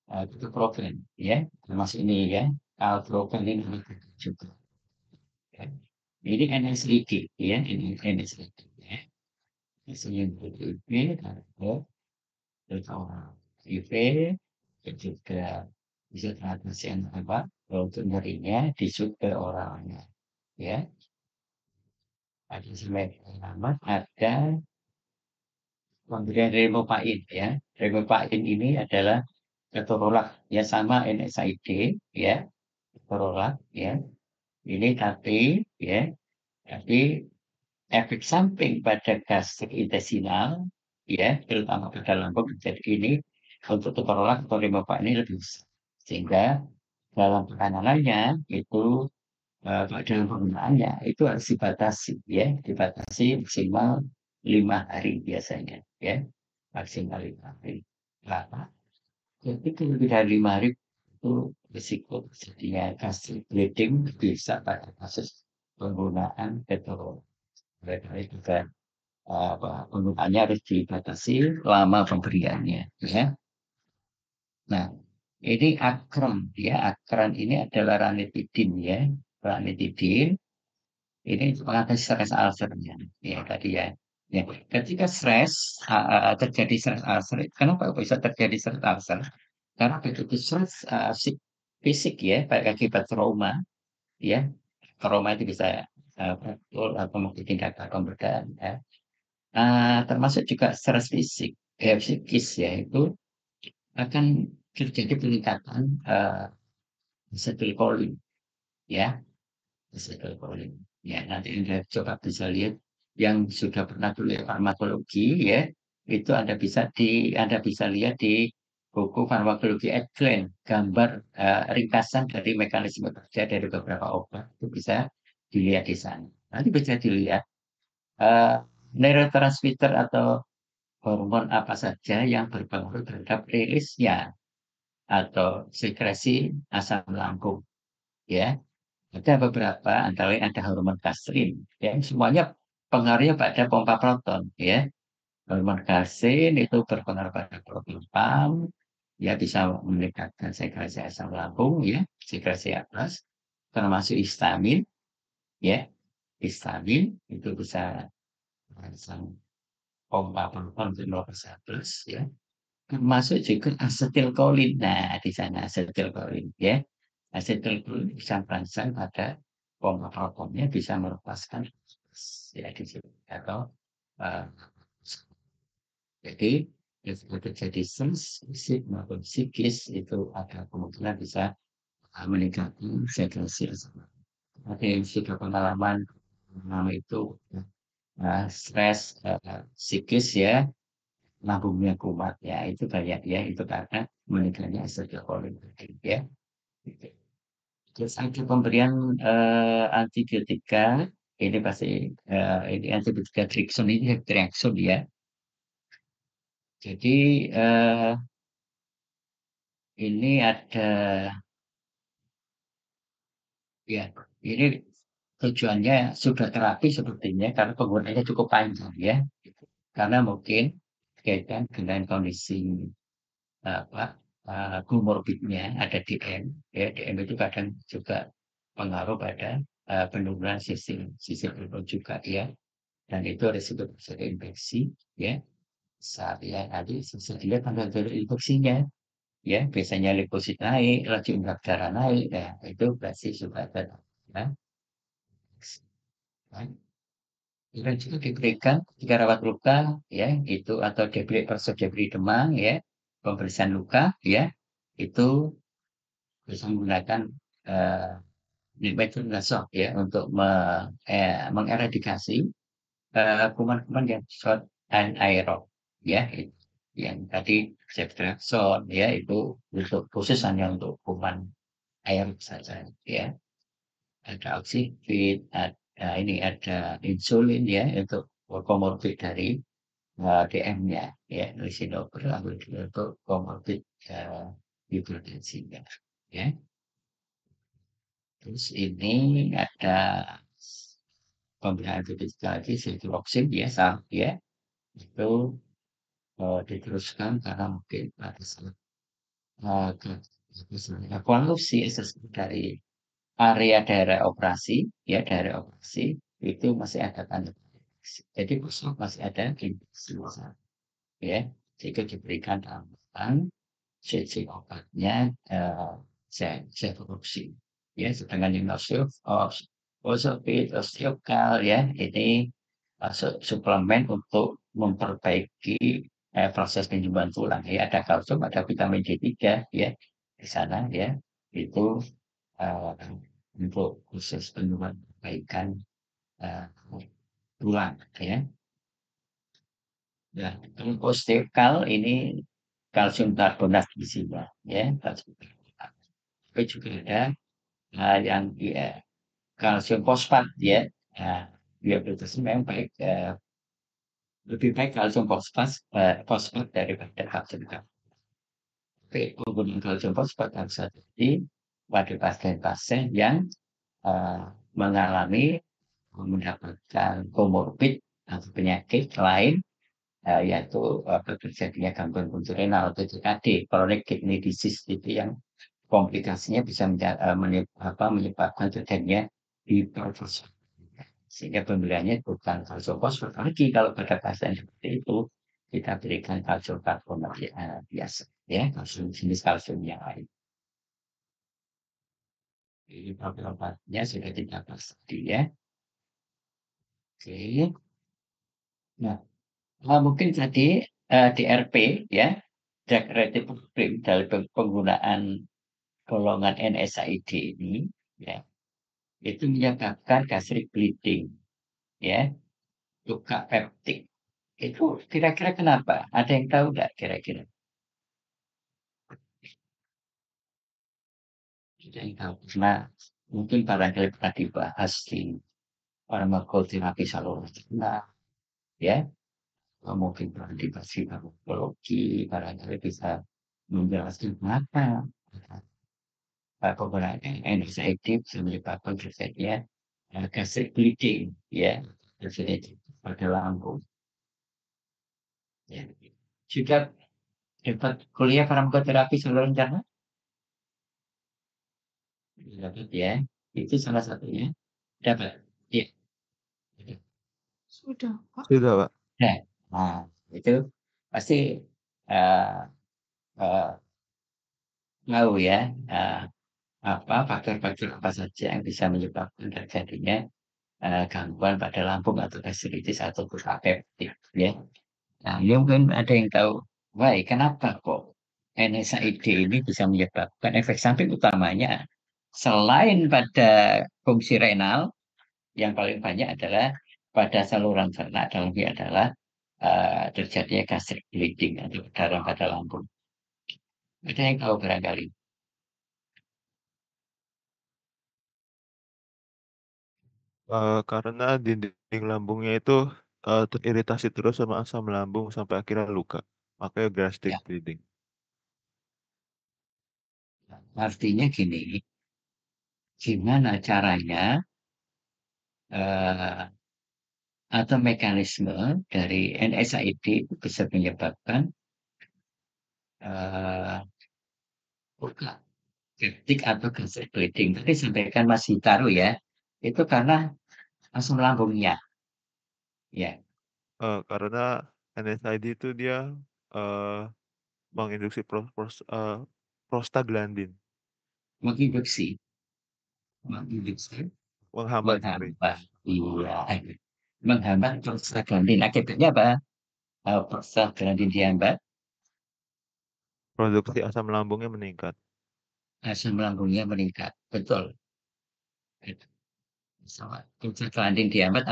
ketoprofen ya. Termasuk ini ya. Alprofen ini juga. Ya. Ini NSAID ya, ini NSAID ya. Hasilnya HIV, ada orang HIV, dan juga bisa teratasi apa untuk nyerinya disuk ke orangnya ya. Ada sebagai alamat ada pemberian remopain ya. Remopain ini adalah ketorolak ya sama NSAID ya, ketorolak ya. Ini tapi efek samping pada gastrointestinal ya, terutama pada lambung. Jadi ini untuk ketorolak atau remopain ini lebih besar. Sehingga dalam penanganannya itu dalam penggunaannya itu harus dibatasi ya, dibatasi maksimal 5 hari biasanya ya, maksimal 5 hari. Kenapa? Jadi lebih dari 5 hari itu risiko terjadinya gastric bleeding bisa pada kasus penggunaan ketorolak. Mereka juga penggunaannya harus dibatasi lama pemberiannya ya. Nah, ini akron ya, akron ini adalah ranitidin ya. Ranitidin ini mengatasi stres ulcernya ya tadi ya. Ya, ketika stres terjadi stres ulcer, kenapa bisa terjadi stres ulcer? Karena begitu stres fisik ya, baik akibat trauma ya, trauma itu bisa betul atau mungkin tindakan pemberdayaan ya. Termasuk juga stres fisik, ya psikis ya, itu akan terjadi peningkatan asetilkolin ya, asetilkolin. Ya, nanti Anda coba bisa lihat yang sudah pernah kuliah farmakologi ya, itu Anda bisa lihat di buku farmakologi Edglen, gambar ringkasan dari mekanisme kerja dari beberapa obat itu bisa dilihat di sana. Nanti bisa dilihat neurotransmitter atau hormon apa saja yang berpengaruh terhadap rilisnya atau sekresi asam lambung ya. Ada beberapa antara lain ada hormon kastrin ya, semuanya pengaruhnya pada pompa proton ya. Hormon kastrin itu berpengaruh pada proton pump ya, bisa meningkatkan sekresi asam lambung ya, sekresi atas termasuk histamin ya. Histamin itu bisa merangsang pompa proton ke 0% plus ya. Termasuk juga asetilkolin. Nah, di sana asetilkolin ya. Asetilkolin bisa merangsang pada pompa protonnya, bisa melepaskan ya di situ atau uh, jadi kalau terjadi stres fisik maupun psikis itu ada kemungkinan bisa meningkatkan sekresi asam. Ada yang sudah pengalaman nama itu stres psikis ya, lambungnya kumat ya, itu banyak ya, itu karena meningkatnya asetilkolin ya. Terus ada pemberian antibiotika, ini pasti ini antibiotika Trixon ini Trixon ya. Jadi ini ada ya, ini tujuannya sudah terapi sepertinya karena penggunaannya cukup panjang ya. Karena mungkin kaitan dengan kondisi apa komorbidnya ada DM ya, DM itu kadang juga pengaruh pada penurunan sistem imun juga ya, dan itu risiko terjadi infeksi ya, saat ya nanti sesudah tanggal dari infeksinya ya, biasanya limfosit naik, laju darah naik, ya itu berarti sudah ada ya. Dan juga diberikan jika rawat luka ya itu atau debri demam ya, pemeriksaan luka ya, itu bisa menggunakan metronidazole ya untuk mengeradikasi kuman-kuman yang short anaerob ya, yang tadi ceftriaxone ya itu untuk khusus hanya untuk kuman air saja ya. Ada oksigen, ada insulin ya untuk komorbid dari DM-nya ya, lisinopril ambil untuk komorbid hipertensinya ya. Terus ini ada pemberian antibiotik lagi ceftriaxone ya, ya itu diteruskan karena mungkin pada saat evaluasi dari area daerah operasi ya, daerah operasi itu masih ada tanda. Jadi masih ada infeksi ya, jika diberikan tambahan CC obatnya ceftriaxone ya, sedangkan yang osteokal ya ini suplemen untuk memperbaiki proses penyembuhan tulang ya, ada kalsium, ada vitamin D3 ya di sana ya, itu untuk khusus penyembuhan perbaikan tulang ya. Nah, osteokal ini kalsium karbonat isinya ya, kalsium karbonat. Tapi juga ada yang kalsium fosfat ya. Nah, diabetes memang baik, lebih baik kalsium fosfat daripada kalsium karbonat. Tapi penggunaan kalsium fosfat harus hati-hati pada pasien-pasien yang mengalami mendapatkan komorbid atau penyakit lain, yaitu terjadinya gangguan fungsi renal atau CKD, chronic kidney disease, itu yang komplikasinya bisa menyebabkan terjadinya hipertensi. Sehingga pemberiannya bukan kalsium fosfat lagi kalau pada pasien seperti itu, kita berikan kalsium karbonat biasa ya, kalsium jenis kalsium yang lain. Ini obat-obatnya sudah kita bahas tadi ya. Oke. Nah, mungkin tadi DRP ya, drug related problem dalam penggunaan golongan NSAID ini ya, itu menyebabkan gastric bleeding ya, luka peptik. Itu kira-kira kenapa? Ada yang tahu nggak kira-kira? Ada yang tahu? Nah, mungkin barangkali pernah dibahas di farmakoterapi saluran cerna ya, mungkin pernah dibahas di farmakologi, barangkali bisa menjelaskan kenapa penggunaan NSAID bisa menyebabkan terjadinya gastric bleeding ya, terjadi pada lambung. Ya. Juga dapat kuliah farmakoterapi saluran cerna? Dapat ya, itu salah satunya. Dapat. Ya. Sudah, Pak. Sudah, Pak. Nah, itu pasti eh, eh, tahu ya, apa faktor-faktor apa saja yang bisa menyebabkan terjadinya gangguan pada lambung atau gastritis atau luka peptik ya. Nah, ini mungkin ada yang tahu, why kenapa kok NSAID ini bisa menyebabkan efek samping utamanya selain pada fungsi renal, yang paling banyak adalah pada saluran cerna, dalamnya adalah terjadinya gastric bleeding atau darah pada lambung. Ada yang tahu barangkali? Karena dinding lambungnya itu teriritasi terus sama asam lambung sampai akhirnya luka. Makanya gastric Ya, bleeding. artinya gini, gimana caranya eh, atau mekanisme dari NSAID itu bisa menyebabkan eh, luka septic atau gastric bleeding. Tadi sampaikan Mas Hitaru ya, itu karena asam lambungnya, ya, Karena NSAID itu dia eh, menginduksi prostaglandin, menginduksi, menginduksi, menghambat, sorry, menghambat, iya, menghambat prostaglandin. Akibatnya apa? Prostaglandin dihambat, produksi asam lambungnya meningkat. asam lambungnya meningkat, betul. Prostaglandin dihambat,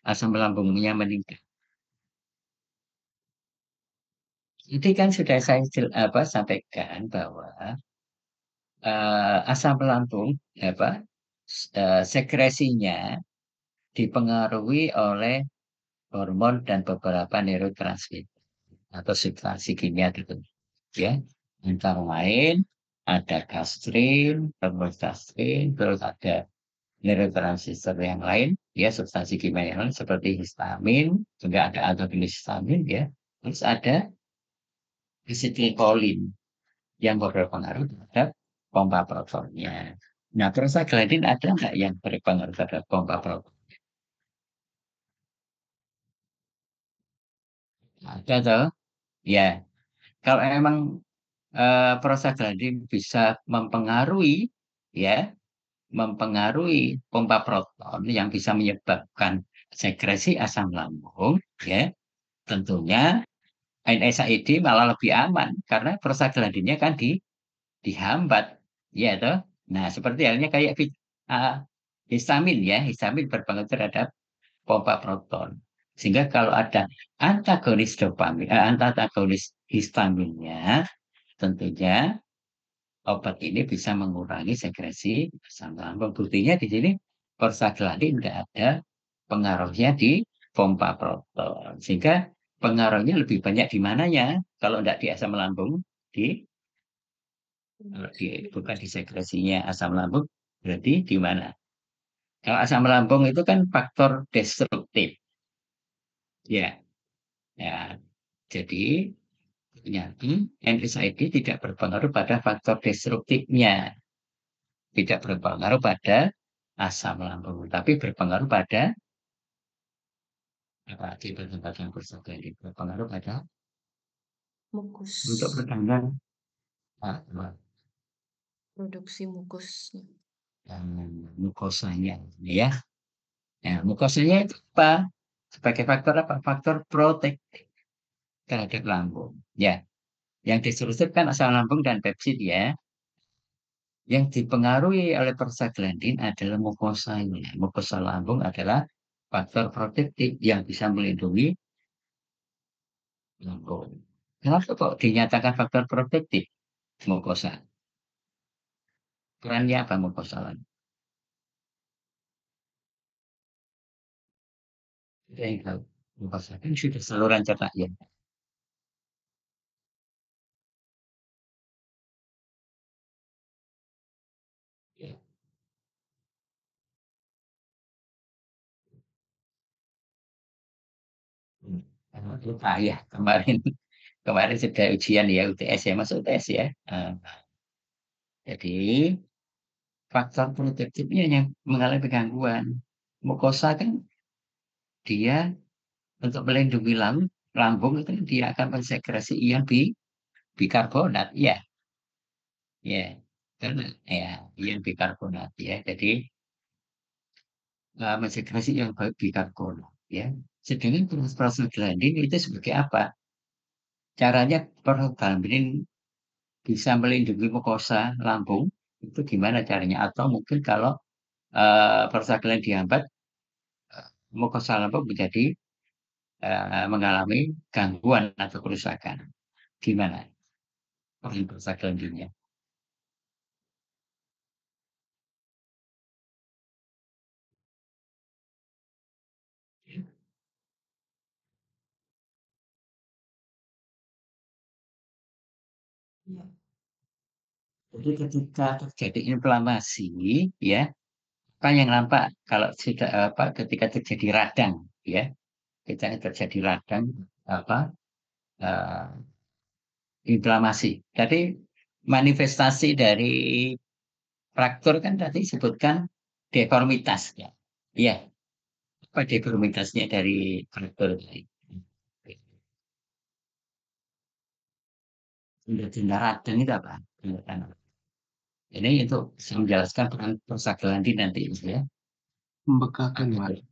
asam lambungnya meningkat. Jadi kan sudah saya sampaikan bahwa asam lambung sekresinya dipengaruhi oleh hormon dan beberapa neurotransmitter atau substansi kimia tertentu, ya. Antara lain ada gastrin, hormon terus ada neurotransmitter yang lain, ya, substansi kimia yang lain seperti histamin, juga ada agonis histamin, ya. Terus ada asetilkolin yang berpengaruh terhadap pompa protonnya. Nah, prostaglandin ada nggak yang berpengaruh terhadap pompa proton? Ada toh? Ya, kalau emang prostaglandin bisa mempengaruhi pompa proton yang bisa menyebabkan sekresi asam lambung, ya, tentunya NSAID malah lebih aman karena prostaglandinnya kan dihambat, ya toh. Nah, seperti halnya kayak histamin, ya, histamin berpengaruh terhadap pompa proton. Sehingga kalau ada antagonis histaminnya, tentunya obat ini bisa mengurangi sekresi asam lambung. Buktinya di sini prostaglandin tidak ada pengaruhnya di pompa proton. Sehingga pengaruhnya lebih banyak di mananya? Kalau tidak di asam lambung, bukan di sekresinya asam lambung, berarti di mana? Kalau asam lambung itu kan faktor destruktif. Ya, ya. Jadi ternyata NSAID tidak berpengaruh pada faktor destruktifnya, tidak berpengaruh pada asam lambung, tapi berpengaruh pada apa? Yang berpengaruh pada Mukus. untuk pertanyaan Produksi mukusnya. mukosanya, ya. Nah, mukosanya itu apa? Sebagai faktor apa? Faktor protektif terhadap lambung. Ya, yang destruktif kan asam lambung dan pepsid, ya. Yang dipengaruhi oleh prostaglandin adalah mukosanya. Mukosa lambung adalah faktor protektif yang bisa melindungi lambung. Kenapa kok dinyatakan faktor protektif mukosa? Perannya apa mukosa lambung? Kita yang tahu. Mukosa kan sudah saluran cerna, ya. Ya. Lupa ya kemarin kemarin sudah ujian, ya, UTS, ya, masuk UTS, ya. Jadi faktor protektifnya yang mengalami gangguan. Mukosa kan dia untuk melindungi lambung itu dia akan mensekresi ion bikarbonat, ya, ya, karena ya ion bikarbonat, ya, jadi mensekresi ion bikarbonat, ya. Sedangkan prostaglandin itu sebagai apa? Caranya prostaglandin bisa melindungi mukosa lambung itu gimana caranya? Atau mungkin kalau prostaglandin dihambat, mukosa lambung menjadi mengalami gangguan atau kerusakan. Gimana peran prostaglandinnya? Ya. Jadi ketika terjadi inflamasi, ya, kan yang nampak kalau sudah apa ketika terjadi radang, ya, ketika terjadi radang apa eh, inflamasi. Tadi manifestasi dari fraktur kan tadi sebutkan deformitas, ya. Iya, apa deformitasnya dari fraktur tadi? Tanda radang itu apa? Ini untuk menjelaskan peran prostaglandin nanti, ya. Pembengkakan, Pak.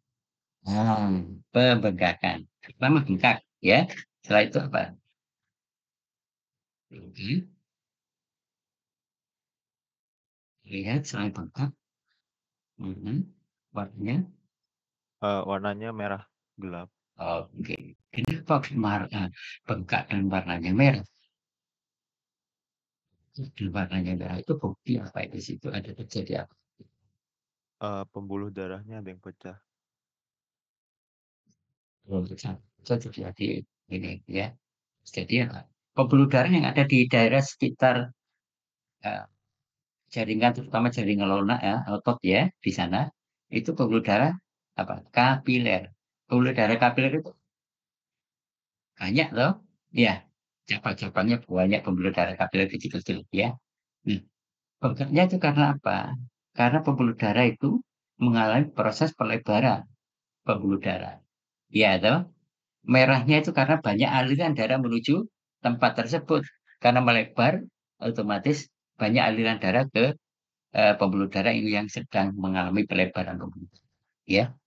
Pembengkakan. Pertama bengkak, ya. Setelah itu apa? Lihat selain bengkak, warnanya. Warnanya merah gelap. Oke. Kenapa bengkak dan warnanya merah? dan warnanya merah itu bukti apa di situ ada terjadi apa? Pembuluh darahnya ada yang pecah. Belum terjadi ini ya. Jadi pembuluh darah yang ada di daerah sekitar eh, jaringan, terutama jaringan lunak ya, otot ya, di sana itu pembuluh darah apa? Kapiler. Pembuluh darah kapiler itu banyak loh, ya. Cabang-cabangnya banyak pembuluh darah kapiler kecil-kecil ya. Nah, bekerja itu karena apa? Karena pembuluh darah itu mengalami proses pelebaran pembuluh darah. Ya, toh? Merahnya itu karena banyak aliran darah menuju tempat tersebut. Karena melebar, otomatis banyak aliran darah ke pembuluh darah ini yang sedang mengalami pelebaran pembuluh darah. Ya.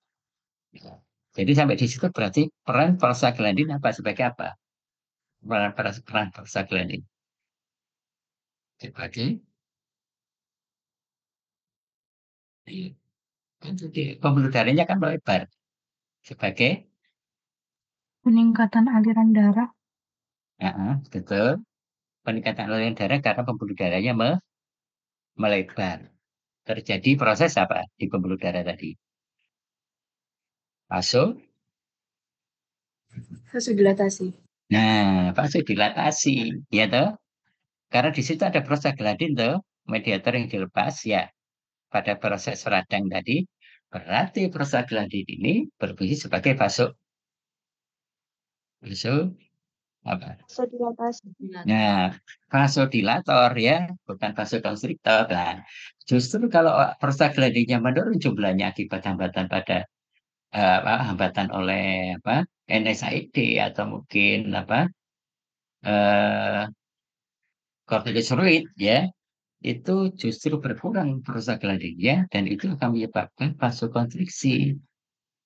Jadi sampai di situ berarti peran prostaglandin apa sebagai apa? Peran prostaglandin sebagai kan jadi pembuluh darahnya kan melebar sebagai Peningkatan aliran darah. betul, peningkatan aliran darah karena pembuluh darahnya melebar. Terjadi proses apa di pembuluh darah tadi? Vasodilatasi. Nah, vasodilatasi, ya toh? Karena di situ ada prostaglandin toh, mediator yang dilepas ya pada proses radang tadi. Berarti prostaglandin ini berfungsi sebagai vaso apa? Vasodilatasi. Nah, vasodilator ya, bukan vasokonstriktor. Nah, justru kalau prostaglandinnya menurun jumlahnya akibat hambatan pada hambatan oleh apa NSAID atau mungkin apa eh, kortikosteroid ya, itu justru berkurang prostaglandinnya dan itu akan menyebabkan vasokonstriksi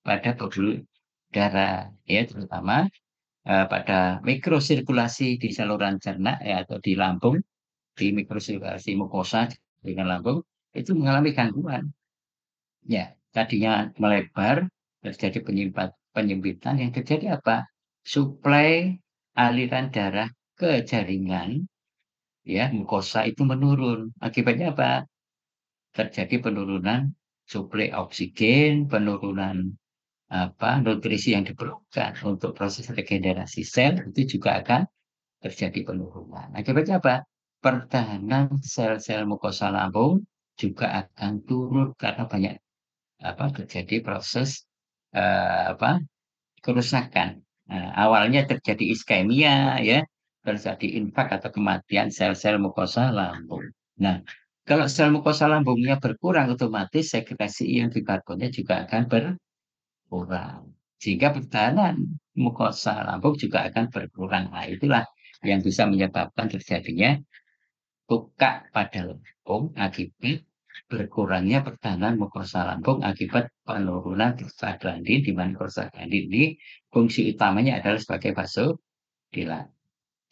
pada pembuluh darah ya, terutama pada mikrosirkulasi di saluran cerna ya atau di lambung, di mikrosirkulasi mukosa dengan lambung itu mengalami gangguan ya, tadinya melebar terjadi penyempitan yang terjadi apa, suplai aliran darah ke jaringan ya mukosa itu menurun. Akibatnya apa? Terjadi penurunan suplai oksigen, penurunan apa nutrisi yang diperlukan untuk proses regenerasi sel itu juga akan terjadi penurunan. Akibatnya apa? Pertahanan sel-sel mukosa lambung juga akan turun karena banyak apa terjadi proses apa kerusakan. Nah, awalnya terjadi iskemia ya, terjadi infak atau kematian sel-sel mukosa lambung. Nah, kalau sel mukosa lambungnya berkurang, otomatis sekresi ion bikarbonat juga akan berkurang. Sehingga pertahanan mukosa lambung juga akan berkurang. Nah, itulah yang bisa menyebabkan terjadinya luka pada lambung akibat berkurangnya pertahanan mukosa lambung akibat penurunan prostaglandin, di mana prostaglandin ini fungsi utamanya adalah sebagai vasodilat.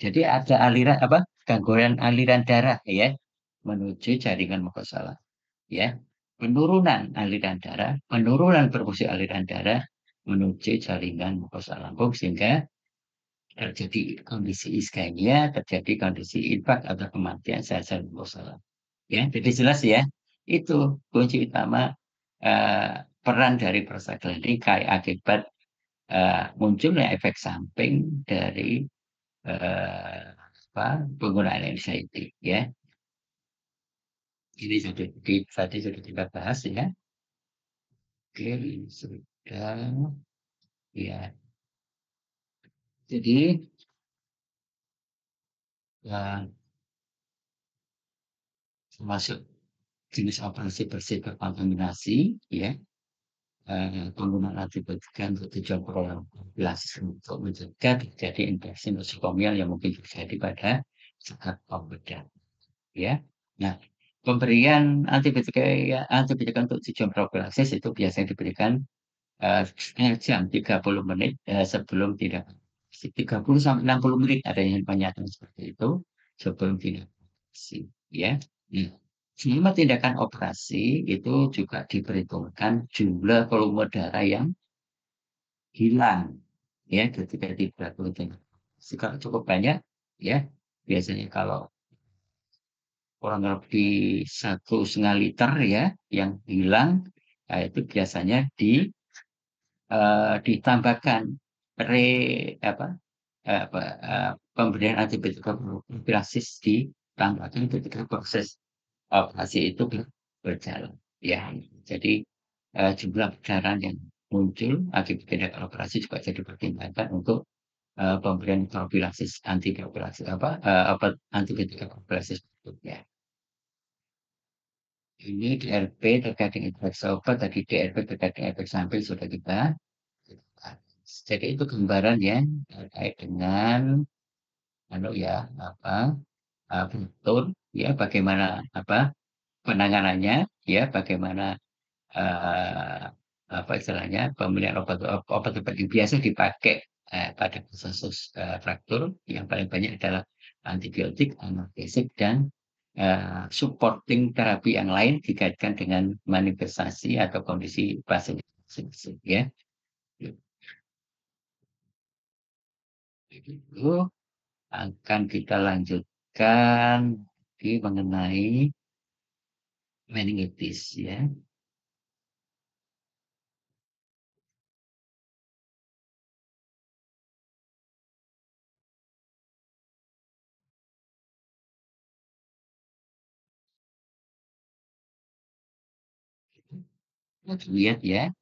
Jadi ada aliran apa gangguan aliran darah ya menuju jaringan mukosa lambung ya, penurunan aliran darah, penurunan berfungsi aliran darah menuju jaringan mukosa lambung sehingga terjadi kondisi iskemia, terjadi kondisi infak atau kematian sel-sel mukosa lambung. Ya, jadi jelas ya. Itu kunci utama peran dari prostaglandin kayak akibat munculnya efek samping dari penggunaan NSAID ya. Ini sudah tadi sudah kita bahas ya. Oke, ini sudah ya. Jadi termasuk jenis operasi bersih berkontaminasi ya, penggunaan antibiotika untuk tujuan profilaksis untuk mencegah terjadi infeksi nosokomial yang mungkin terjadi pada saat pembedahan ya. Nah, pemberian antibiotika untuk tujuan profilaksis itu biasanya diberikan jam 30 menit sebelum tidak 30 sampai 60 menit ada yang pernyataan seperti itu sebelum tidak ya. Nah, selama tindakan operasi itu juga diperhitungkan jumlah volume darah yang hilang ya ketika tidak rutin. Jika cukup banyak ya biasanya kalau kurang lebih 1,5 liter ya yang hilang, nah itu biasanya ditambahkan pemberian antibiotika profilasis ditambahkan ketika proses operasi itu berjalan ya. Jadi jumlah pendarahan yang muncul akibat tindakan operasi juga jadi pertimbangan untuk pemberian profilasis obat antibiotika profilasis berikutnya. Ini DRP terkait dengan infeksi obat, tadi DRP terkait dengan efek samping sudah kita. Jadi itu gambaran ya terkait dengan betul ya bagaimana penanganannya ya, bagaimana istilahnya pemilihan obat yang biasa dipakai pada kasus fraktur yang paling banyak adalah antibiotik, analgesik, dan supporting terapi yang lain dikaitkan dengan manifestasi atau kondisi pasien masing-masing ya. Itu akan kita lanjutkan mengenai meningitis ya. Kita lihat ya.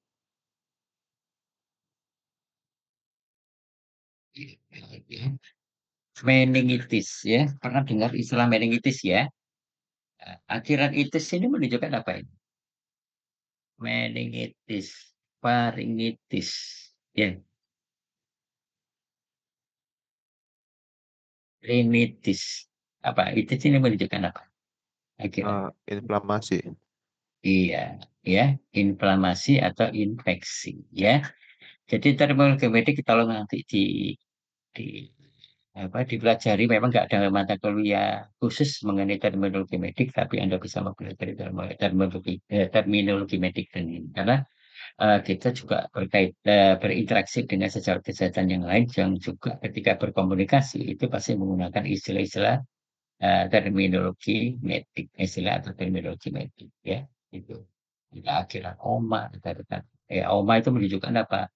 Meningitis ya. Pernah dengar istilah meningitis ya? Akhiran itis ini menunjukkan apa ini? Meningitis, faringitis, ya, rinitis. Apa? Itis ini menunjukkan apa? Akhiran. Inflamasi. Iya, ya, inflamasi atau infeksi, ya. Jadi terminologi medik kalau nanti di dipelajari, memang nggak ada mata kuliah khusus mengenai terminologi medik, tapi Anda bisa mempelajari terminologi medik karena kita juga berinteraksi dengan sejawat kesehatan yang lain yang juga ketika berkomunikasi itu pasti menggunakan istilah-istilah terminologi medik, istilah atau terminologi medik ya itu. Kita akhiran oma, oma itu menunjukkan apa?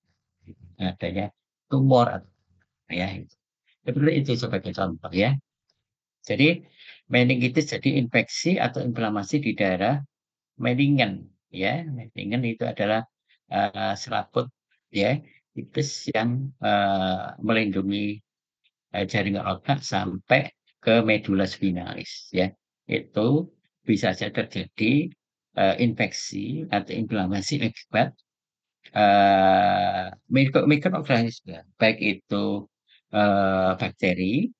Adanya tumor ya. Seperti itu sebagai contoh ya. Jadi meningitis jadi infeksi atau inflamasi di daerah meningen ya. Meningen itu adalah selaput ya tipis yang melindungi jaringan otak sampai ke medula spinalis ya. Itu bisa saja terjadi infeksi atau inflamasi akibat mikroorganisme, baik itu bakteri,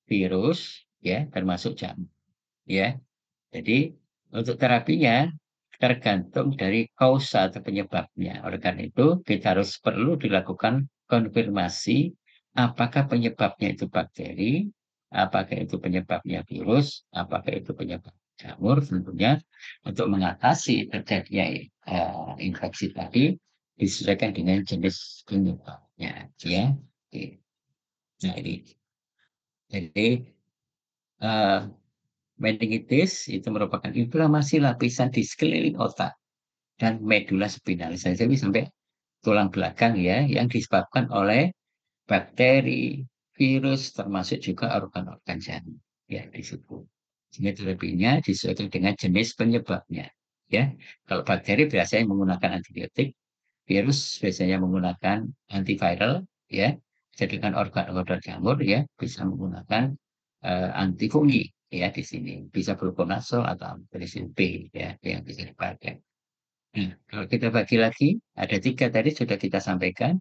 virus, ya, termasuk jamur, ya. Jadi untuk terapinya tergantung dari kausa atau penyebabnya. Oleh karena itu kita harus perlu dilakukan konfirmasi apakah penyebabnya itu bakteri, apakah itu penyebabnya virus, apakah itu penyebab jamur. Tentunya untuk mengatasi terjadinya infeksi tadi disesuaikan dengan jenis penyebabnya, ya. Oke. Nah ini, jadi meningitis itu merupakan inflamasi lapisan di sekeliling otak dan medula spinalis, jadi sampai tulang belakang ya, yang disebabkan oleh bakteri, virus, termasuk juga organ-organ jantung ya di situ. Sehingga terapinya disesuaikan dengan jenis penyebabnya ya. Kalau bakteri biasanya menggunakan antibiotik, virus biasanya menggunakan antiviral ya. Sedangkan organ-organ jamur ya bisa menggunakan antifungi ya di sini. Bisa fluconazole atau ampicillin B ya yang bisa dipakai. Nah, kalau kita bagi lagi, ada 3 tadi sudah kita sampaikan.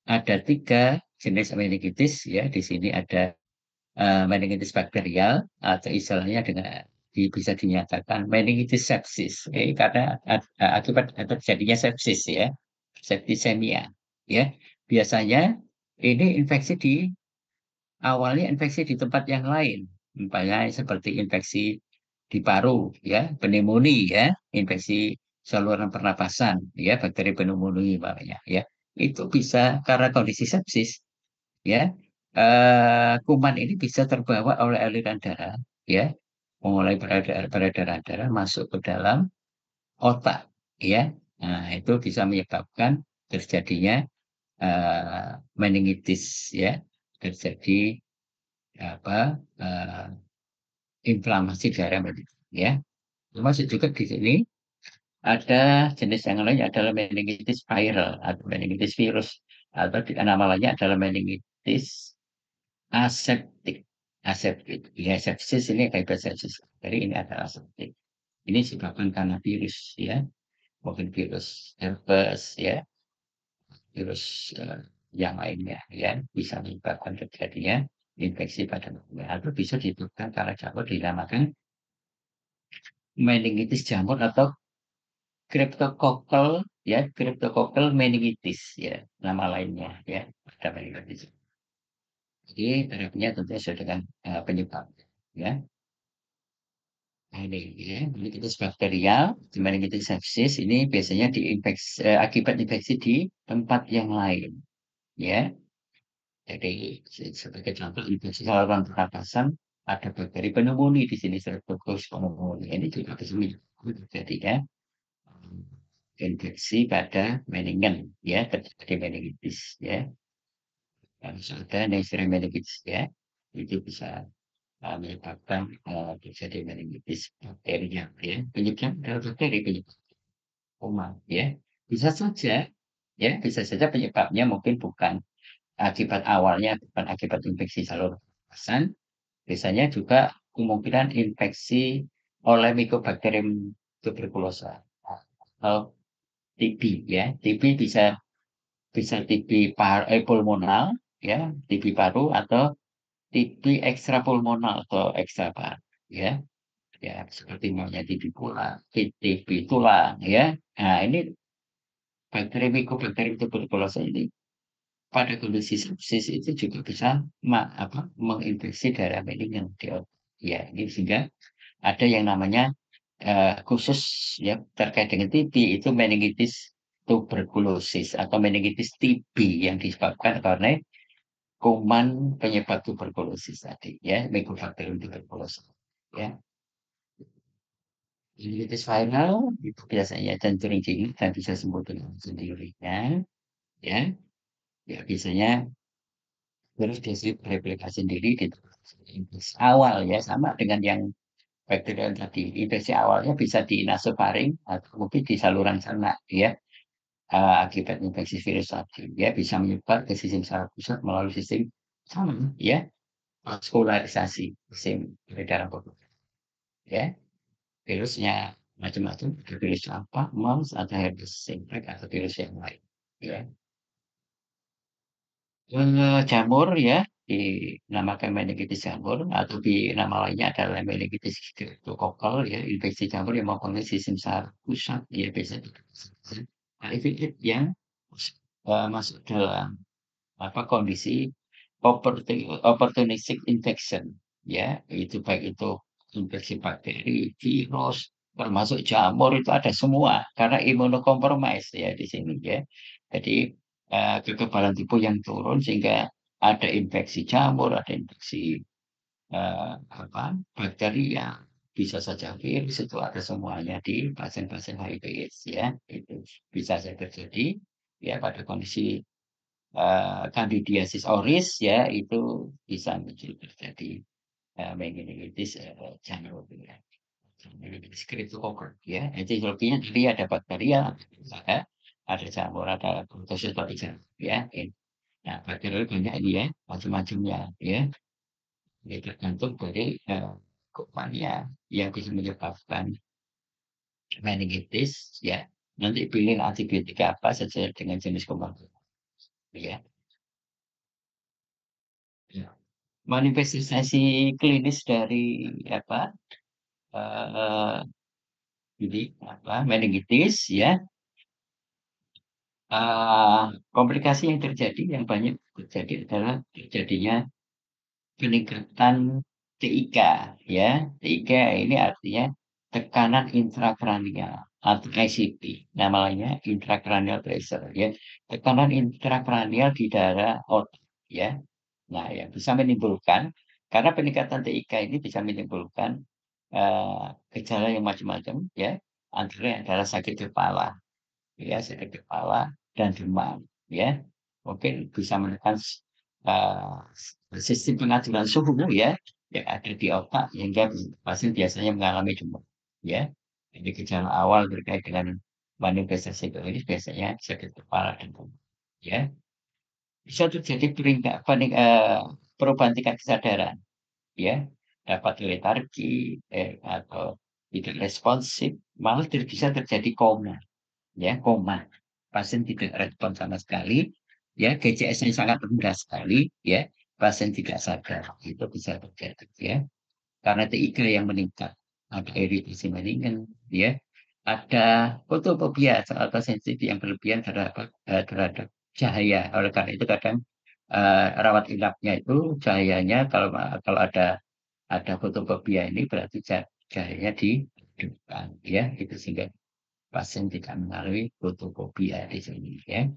Ada 3 jenis meningitis ya. Di sini ada meningitis bakterial atau istilahnya bisa dinyatakan meningitis sepsis karena akibat terjadinya sepsis ya, septisemia ya. Biasanya ini awalnya infeksi di tempat yang lain, misalnya seperti infeksi di paru ya, pneumonia ya, infeksi saluran pernapasan ya, bakteri pneumonia namanya ya. Itu bisa karena kondisi sepsis ya. Kuman ini bisa terbawa oleh aliran darah ya mulai peredaran darah masuk ke dalam otak, ya. Nah, itu bisa menyebabkan terjadinya meningitis, ya, terjadi inflamasi darah, ya. Termasuk juga di sini ada jenis yang lain adalah meningitis viral atau meningitis virus atau nama lainnya adalah meningitis aseptik. Aseptik, ya, sepsis ini kayak sepsis. Jadi ini adalah aseptik. Ini disebabkan karena virus, ya, mungkin virus herpes, ya, virus yang lainnya, ya, bisa menyebabkan terjadinya infeksi pada manusia atau bisa disebabkan karena jamur dinamakan meningitis jamur atau Cryptococcal, ya, Cryptococcal meningitis, ya, nama lainnya, ya, ada meningitis. Jadi terapinya tentunya sesuai dengan penyebab, ya. Nah, ini, ya, meningitis bakterial, meningitis sepsis ini biasanya akibat infeksi di tempat yang lain, ya. Jadi sebagai contoh infeksi saluran pernapasan ada bakteri pneumonia di sini, Streptococcus pneumoniae ini juga bisa terjadi, ya. Infeksi pada meningen, ya, terjadi meningitis, ya. Kalau ada Neisseria meningitis, ya, itu bisa menyebabkan terjadi meningitis bakterinya, ya. Penyebabnya adalah bakteri, penyebab kuman, ya. Bisa saja, ya, bisa saja penyebabnya mungkin bukan akibat awalnya, bukan akibat infeksi saluran pernapasan. Biasanya juga kemungkinan infeksi oleh Mycobacterium tuberculosis atau TB, ya. TB bisa TB pulmonal, ya, TB paru atau TB ekstrapulmonal atau ekstra paru, ya. Ya, seperti namanya TB TB tulang, ya. Nah, ini Mycobacterium tuberculosis ini pada kondisi sepsis itu juga bisa menginfeksi darah meningen di otak. Ya, ini sehingga ada yang namanya khusus, ya, terkait dengan TB itu meningitis tuberkulosis atau meningitis TB yang disebabkan karena kuman penyebab tuberkulosis tadi, ya, Mycobacterium tuberculosis, ya. Meningitis viral itu biasanya cenderung dingin dan bisa sembuh dengan sendirinya, ya. Ya, biasanya terus direplikasi sendiri di infeksi awal, ya, sama dengan yang bakterial tadi. Infeksi awalnya bisa di nasofaring atau mungkin di saluran cerna, ya. Akibat infeksi virus tadi, ya, bisa menyebar ke sistem saraf pusat melalui sistem sama, ya, vaskularisasi sistem peredaran obat, ya. Virusnya macam-macam, ada virus apa, mumps atau herpes simplex atau virus yang lain, ya. Jamur, ya, dinamakan meningitis jamur atau di nama lainnya adalah meningitis streptokokal, ya, infeksi jamur yang mempengaruhi sistem saraf pusat, ya, biasanya HIV yang masuk dalam kondisi opportunistic infection, ya, itu baik itu infeksi bakteri, virus, termasuk jamur itu ada semua karena imunokompromis, ya, di sini, ya. Jadi kekebalan tubuh yang turun sehingga ada infeksi jamur, ada infeksi bakteri yang bisa saja virus itu ada semuanya di pasien-pasien HIV/AIDS, ya. Itu bisa saja terjadi, ya, pada kondisi Candidiasis auris, ya, itu bisa terjadi meningitis jamur, ya. Meningitis cryptococcal, ya. Etiologinya tadi ada bakteria, ada jamur, ada protozoa seperti jamur, ya. Nah, bakteri banyak ini, ya, macam-macamnya, ya. Ini tergantung dari kumannya yang bisa menyebabkan meningitis, ya. Nanti pilih antibiotik apa sesuai dengan jenis kuman, ya. Ya. Manifestasi klinis dari ini meningitis, ya. Komplikasi yang terjadi yang banyak terjadi adalah terjadinya peningkatan TIK, ya. TIK ini artinya tekanan intrakranial atau ICP, nama lainnya intracranial pressure, ya. Tekanan intrakranial di daerah otak, ya. Nah, yang bisa menimbulkan karena peningkatan TIK ini bisa menimbulkan gejala yang macam-macam ya, antaranya adalah sakit kepala, ya sakit kepala dan demam, ya. Mungkin bisa menekan sistem pengaturan suhu ya yang ada di otak hingga pasien biasanya mengalami demam, ya. Jadi gejala awal terkait dengan manifestasi klinis biasanya sakit kepala dan demam, ya. Bisa terjadi perubahan tingkat kesadaran, ya, dapat letargi atau tidak responsif, malah bisa terjadi koma, ya, koma. Pasien tidak respon sama sekali, ya, GCS-nya sangat rendah sekali, ya, pasien tidak sadar, itu bisa terjadi, ya, karena TIG yang meningkat, ada iritasi menigen, ya, ada fotofobia atau sensitif yang berlebihan terhadap cahaya. Oleh karena itu kadang rawat inapnya itu cahayanya kalau ada fotofobia ini berarti cahayanya dihidupkan, ya, itu sehingga pasien tidak mengalami fotofobia di sini, ya.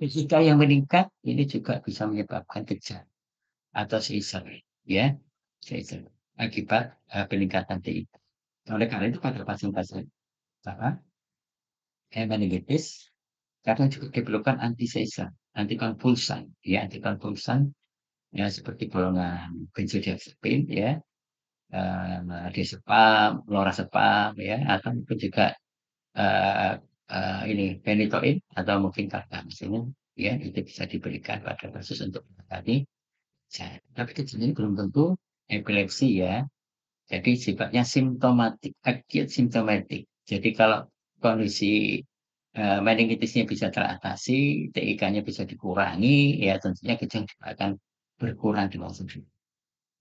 Ketika yang meningkat ini juga bisa menyebabkan kejang atau seizure, ya, seizure akibat peningkatan TIG. Oleh karena itu pada pasien-pasien meningitis kadang juga diperlukan anti-seizure, antikonvulsan, ya, antikonvulsan ya seperti golongan benzodiazepin, ya, diazepam, lorazepam, ya, atau mungkin juga ini phenytoin atau mungkin carbamazepine, ya, itu bisa diberikan pada kasus untuk mengatasi kejang. Tapi kejang ini belum tentu epilepsi, ya. Jadi sifatnya simptomatik, acute symptomatic. Jadi kalau kondisi meningitisnya bisa teratasi, TIK-nya bisa dikurangi, ya tentunya kejang juga akan berkurang dengan sendiri.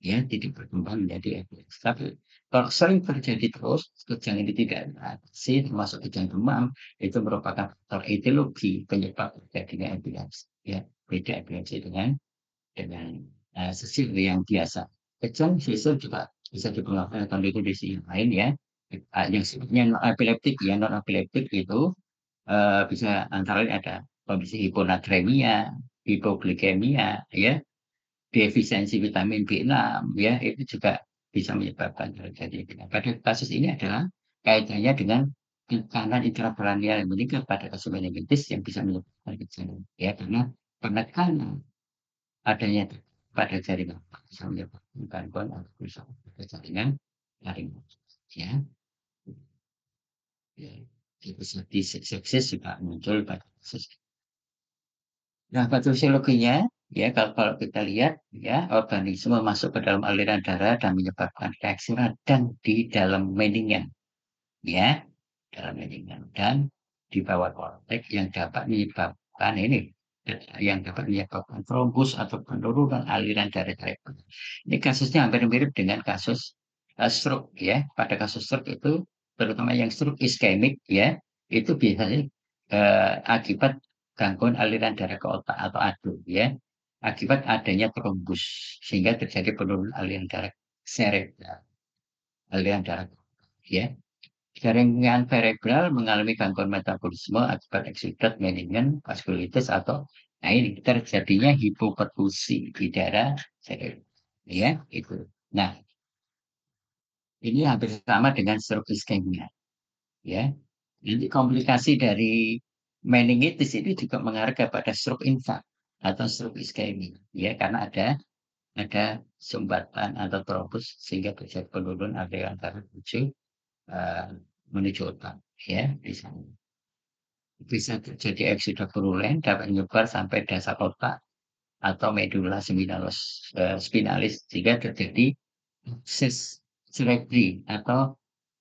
Ya, tidak berkembang menjadi epilepsi. Tapi kalau sering terjadi terus, kejang ini tidak teratasi, termasuk kejang demam, itu merupakan faktor etiologi penyebab terjadinya epilepsi. Ya, beda epilepsi dengan seizure yang biasa. Kejang seizure juga bisa dipengaruhi oleh kondisi yang lain, ya. Yang sifatnya non epileptik, ya, non epileptik itu bisa antara lain ada kondisi hiponatremia, hipoglikemia, ya, defisiensi vitamin B6, ya, itu juga bisa menyebabkan terjadi. Pada kasus ini adalah kaitannya dengan tekanan intrakranial yang meningkat pada kasus meningitis yang bisa menyebabkan kejang, ya, karena penekanan adanya pada jaringan bisa menyebabkan gangguan atau kerusakan pada jaringan jaringan, ya. Ya, episode sepsis juga muncul pada kasus. Nah, patofisiologinya, ya, kalau kita lihat, ya, organisme masuk ke dalam aliran darah dan menyebabkan reaksi radang di dalam mendingan, ya, dalam mendingan dan di bawah korteks yang dapat menyebabkan trombus atau penurunan aliran darah cerebral. Ini kasusnya hampir mirip dengan kasus stroke, ya. Pada kasus stroke itu terutama yang stroke iskemik, ya, itu biasanya akibat gangguan aliran darah ke otak atau ADO, ya, akibat adanya trombus sehingga terjadi penurunan aliran darah cerebral, aliran darah, ya. Jaringan cerebral mengalami gangguan metabolisme akibat eksudat meningen, vaskulitis atau ini terjadinya hipoperfusi di daerah cerebral, ya, itu. Nah, ini hampir sama dengan stroke iskemia, ya. Nanti komplikasi dari meningitis ini juga mengarah kepada stroke infark atau stroke iskemia, ya, karena ada sumbatan atau trombus sehingga terjadi penurunan aliran darah menuju otak, ya, di sana. Bisa terjadi eksida purulen dapat menyebar sampai dasar otak atau medula spinalis sehingga terjadi abses cerebri atau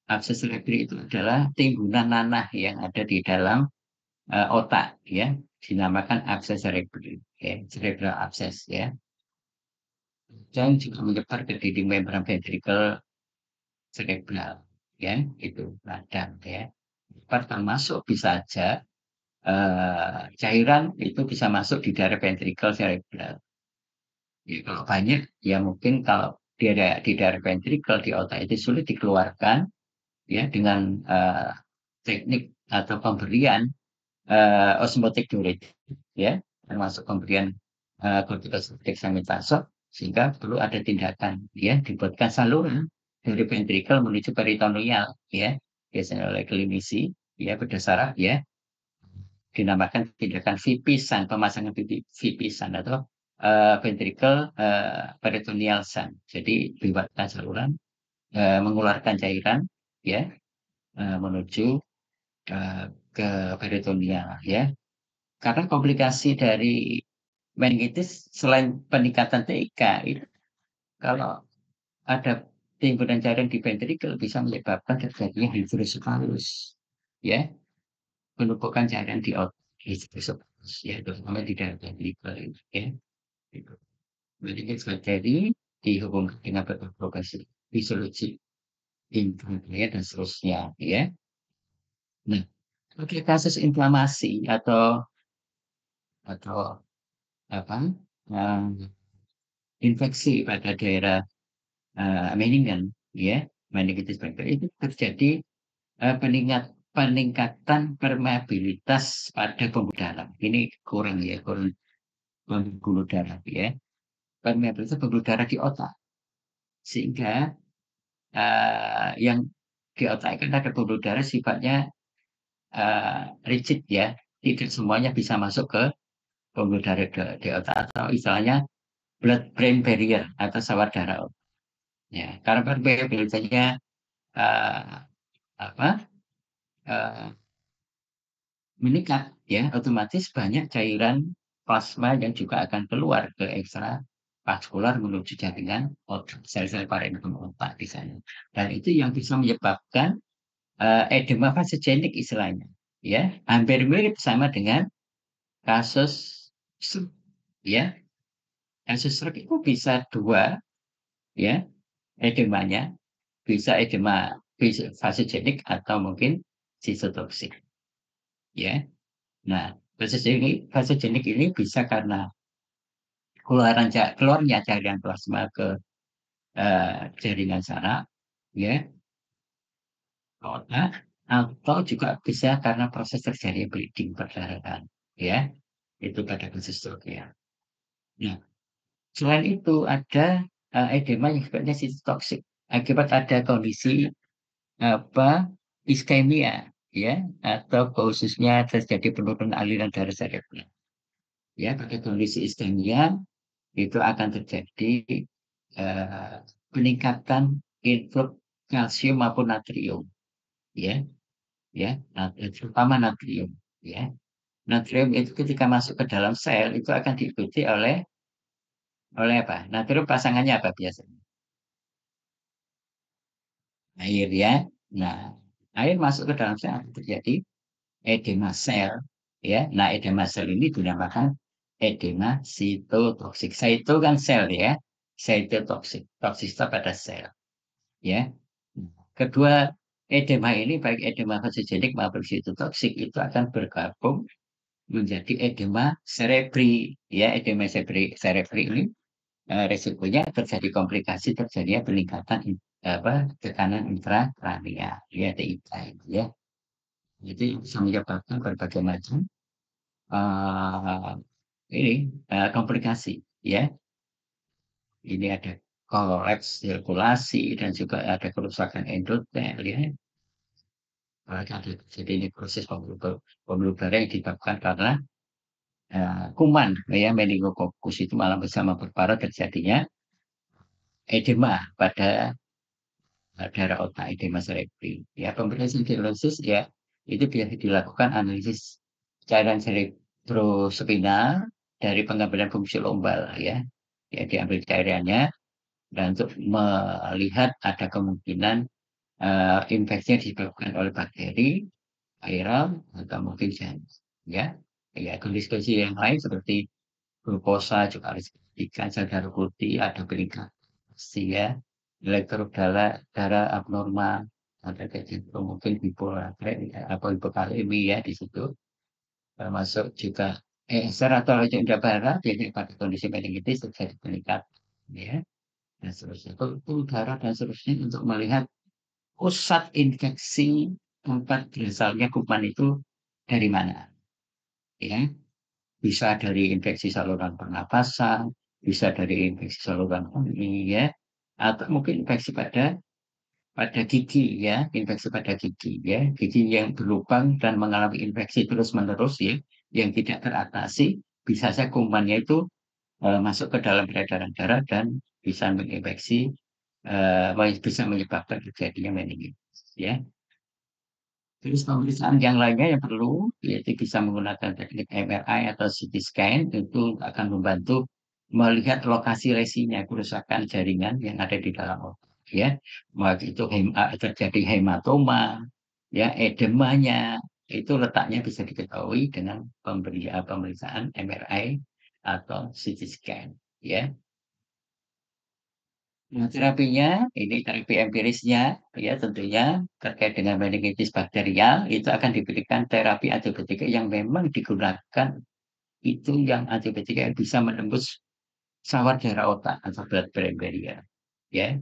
abses cerebri itu adalah timbunan nanah yang ada di dalam otak, ya, dinamakan abses cerebri, ya, cerebral abses, ya. Dan juga menyebar ke dinding membran ventrikel cerebral, ya, itu radang, ya. Termasuk bisa saja cairan itu bisa masuk di daerah ventrikel cerebral. Ya, kalau banyak, ya mungkin kalau di daerah ventrikel di otak itu sulit dikeluarkan, ya, dengan teknik atau pemberian osmotic diuretik, ya, termasuk pemberian kortikosteroid dexamethasone sehingga perlu ada tindakan, ya, dibuatkan saluran dari ventrikel menuju peritoneal, ya, biasanya oleh klinisi, ya, berdasar, ya, dinamakan tindakan VP-shunt, pemasangan VP-shunt atau ventricle peritoneal shunt. Jadi dibuatkan saluran, mengeluarkan cairan, ya, menuju ke peritoneal, ya. Karena komplikasi dari meningitis selain peningkatan TK itu kalau ada timbunan cairan di ventrikel bisa menyebabkan terjadinya hidrosefalus, ya, penumpukan cairan di otak, hidrosefalus, ya, terutama di dalam ventrikel, ya. Gitu. Meningitis bakteri dihubungkan dengan berbagai fisiologi inflamasi dan seterusnya, ya. Nah, oke, kasus inflamasi atau apa infeksi pada daerah meningen, ya, meningitis bakteri itu terjadi peningkatan permeabilitas pada pembuluh darah. Ini kurang, ya, kurang pembuluh darah, ya, permeabilitas pembuluh darah di otak, sehingga yang di otak kan ada pembuluh darah sifatnya rigid, ya, tidak semuanya bisa masuk ke pembuluh darah di otak atau istilahnya blood brain barrier atau sawar darah otak. Ya, karena permeabilitasnya meningkat, ya, otomatis banyak cairan plasma yang juga akan keluar ke ekstravaskular menuju jaringan otak, sel-sel parenkrim otak di sana. Dan itu yang bisa menyebabkan edema vasogenik istilahnya, ya, hampir mirip sama dengan kasus stroke, ya. Kasus stroke itu bisa dua, ya, edemanya, bisa edema vasogenik atau mungkin sistotoksik, ya. Nah, vasogenik ini bisa karena keluarnya cairan plasma ke jaringan saraf, ya, otak, atau juga bisa karena proses terjadi bleeding, perdarahan, ya, itu pada kasus stroke, ya. Nah, selain itu ada edema yang sifatnya sistotoksik akibat ada kondisi iskemia, ya, atau khususnya terjadi penurunan aliran darah cerebral. Ya, pada kondisi iskemia itu akan terjadi peningkatan influx kalsium maupun natrium, ya, terutama natrium, ya. Natrium itu ketika masuk ke dalam sel itu akan diikuti oleh apa? Natrium pasangannya apa biasanya? Air, ya. Nah, air masuk ke dalam sel akan terjadi edema sel, ya. Nah, edema sel ini dinamakan edema sitotoksik. Sito kan sel, ya. Sitotoksik, toksisitas pada sel, ya. Kedua edema ini baik edema vasogenik maupun sitotoksik itu akan bergabung menjadi edema cerebri, ya. Edema cerebri ini resikonya terjadi komplikasi terjadinya peningkatan tekanan intrakranial, ya, TIK, ya. Jadi bisa menyebabkan berbagai macam komplikasi, ya. Ini ada kolaps sirkulasi dan juga ada kerusakan endotel, ya. Jadi ini proses pembuluh darah yang disebabkan karena kuman, ya, meningokokus itu malah bisa memperparah terjadinya edema pada darah otak, edema cerebri. Ya, pemeriksaan diagnosis, ya, itu biasa dilakukan analisis cairan cerebrospinal dari pengambilan fungsi lombal, ya. Ya, diambil cairannya dan untuk melihat ada kemungkinan infeksi yang disebabkan oleh bakteri, viral, atau mungkin jantung, ya. Ya, kondisi yang lain seperti glukosa juga harus diperhatikan, sel darah putih ada peningkatan, ya, elektrol darah abnormal, ada kecenderungan mungkin bipolar atau hipokalemi, ya, di situ, termasuk juga ESR atau racun udara biasanya pada kondisi meningitis terjadi peningkatan, ya, dan seterusnya. Pembuluh darah dan seterusnya untuk melihat pusat infeksi tempat berasalnya kuman itu dari mana, ya. Bisa dari infeksi saluran pernapasan, bisa dari infeksi saluran kemih ya, atau mungkin infeksi pada gigi ya, infeksi pada gigi ya, gigi yang berlubang dan mengalami infeksi terus-menerus ya, yang tidak teratasi, bisa saja kumannya itu masuk ke dalam peredaran darah dan bisa menginfeksi, bisa menyebabkan terjadinya meningitis ya. Terus pemeriksaan yang lainnya yang perlu, yaitu bisa menggunakan teknik MRI atau CT scan, itu akan membantu melihat lokasi lesinya, kerusakan jaringan yang ada di dalam otak, ya. Baik itu terjadi hematoma, ya, edemanya, itu letaknya bisa diketahui dengan pemeriksaan MRI atau CT scan, ya. Nah, terapinya, ini terapi empirisnya, ya tentunya terkait dengan meningitis bakterial, itu akan diberikan terapi antibiotika yang memang digunakan itu yang antibiotika yang bisa menembus sawar darah otak atau blood-brain barrier, ya.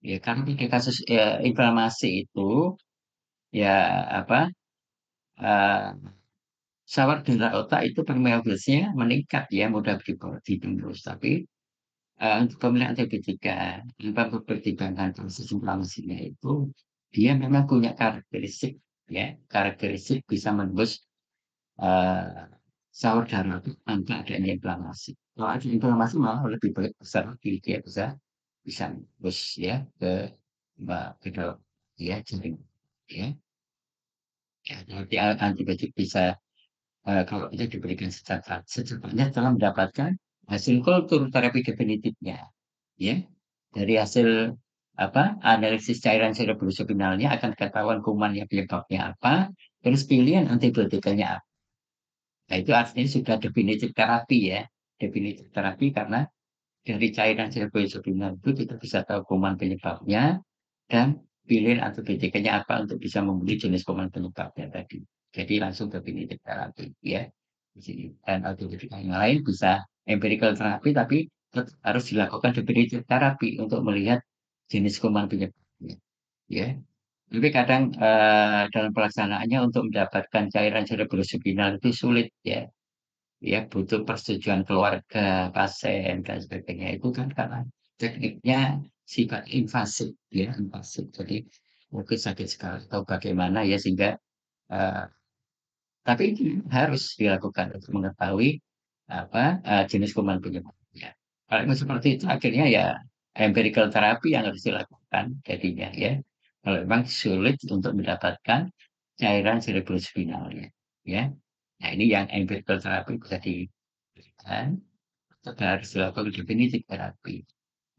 Ya, karena pada kasus inflamasi itu, ya apa, sawar darah otak itu permeabilitasnya meningkat ya, mudah ditembus. Tapi untuk pemilihan antibiotika, tanpa mempertimbangkan proses inflamasinya itu, dia memang punya karakteristik ya, karakteristik bisa menembus sawar darah itu tanpa adanya inflamasi. Kalau ada inflamasi malah lebih besar lagi, dia bisa menembus ya ke dalam ya jaring ya. Ya, nanti antibiotik bisa kalau itu diberikan secepatnya setelah mendapatkan hasil kultur terapi definitifnya. Ya, dari hasil analisis cairan cerebrospinalnya akan ketahuan kuman yang penyebabnya apa, terus pilihan antibiotikanya apa. Nah, itu artinya sudah definitif terapi ya. Definitif terapi karena dari cairan cerebrospinal itu kita bisa tahu kuman penyebabnya dan pilihan antibiotikanya apa untuk bisa membeli jenis kuman penyebabnya tadi. Jadi langsung definitif terapi ya. Di sini. Dan antibiotika yang lain bisa empirical terapi tapi harus dilakukan definitif terapi untuk melihat jenis kuman penyebabnya ya. Tapi kadang dalam pelaksanaannya untuk mendapatkan cairan cerebrospinal itu sulit ya. Ya butuh persetujuan keluarga, pasien dan sebagainya itu kan karena tekniknya sifat invasif ya, invasif. Jadi mungkin sakit sekali atau bagaimana ya sehingga eh, tapi ini harus dilakukan untuk mengetahui jenis kuman penyebabnya. Kalau memang seperti itu akhirnya ya empirical terapi yang harus dilakukan jadinya ya. Kalau memang sulit untuk mendapatkan cairan cerebrospinalnya ya. Nah, ini yang empirical terapi bisa diberikan atau harus dilakukan definitif terapi.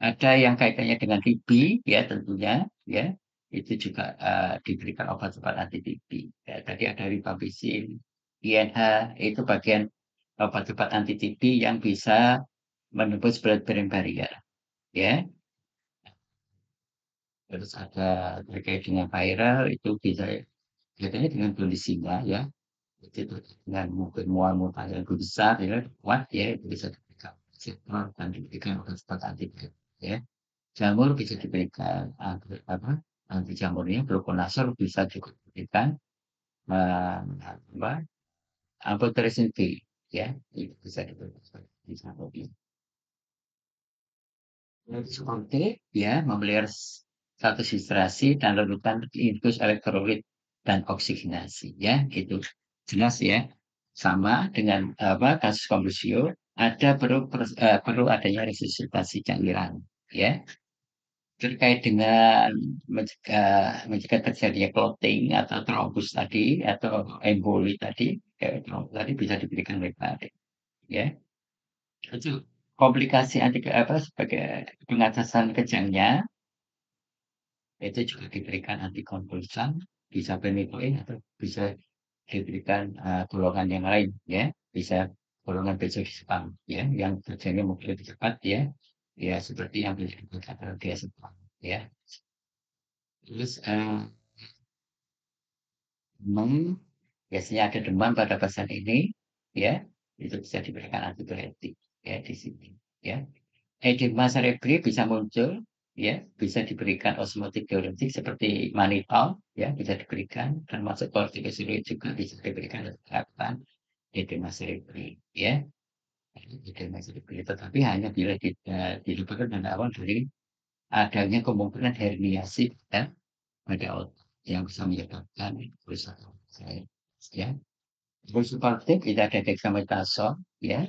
Ada yang kaitannya dengan TB ya tentunya ya. Itu juga diberikan obat-obat anti TB. Ya, tadi ada rifampicin, INH, itu bagian obat-obat anti TB yang bisa menembus blood-brain barrier. Ya, terus ada terkait dengan viral itu bisa kaitannya dengan kondisinya ya. Itu dengan mungkin mual-mual yang lebih besar ya, kuat ya, itu bisa diberikan paracetamol dan diberikan obat-obat anti ya. Jamur bisa diberikan anti jamurnya, gluconazole bisa juga diberikan amphotericin B ya, itu bisa diberikan di jamurnya. Seperti ya memelihara status hidrasi dan larutan infus elektrolit dan oksigenasi ya, itu jelas ya. Sama dengan kasus kombusio perlu adanya resusitasi cairan ya. Terkait dengan mencegah terjadinya clotting atau trombus tadi atau emboli tadi, trombus tadi bisa diberikan leukadin, ya. Itu komplikasi sebagai pengatasan kejangnya itu juga diberikan antikonvulsan, bisa phenytoin atau bisa diberikan golongan yang lain, ya. Bisa golongan benzodiazepam, ya, yang kerjanya mungkin lebih cepat, ya. Ya seperti yang dikatakan diazepam, ya. Terus demam, biasanya ada demam pada pasien ini, ya, itu bisa diberikan antibiotik, ya di sini, ya. Edema cerebri bisa muncul, ya, bisa diberikan osmotik diuretik seperti manitol, ya, bisa diberikan, termasuk kortikosteroid juga bisa diberikan untuk edema cerebri, ya. edema cerebral, tetapi hanya bila tidak dilupakan pada awal dari adanya kemungkinan herniasi ya, pada otak yang bisa menyebabkan kerusakan saya ya. Terus supportif kita ada dexamethasone ya.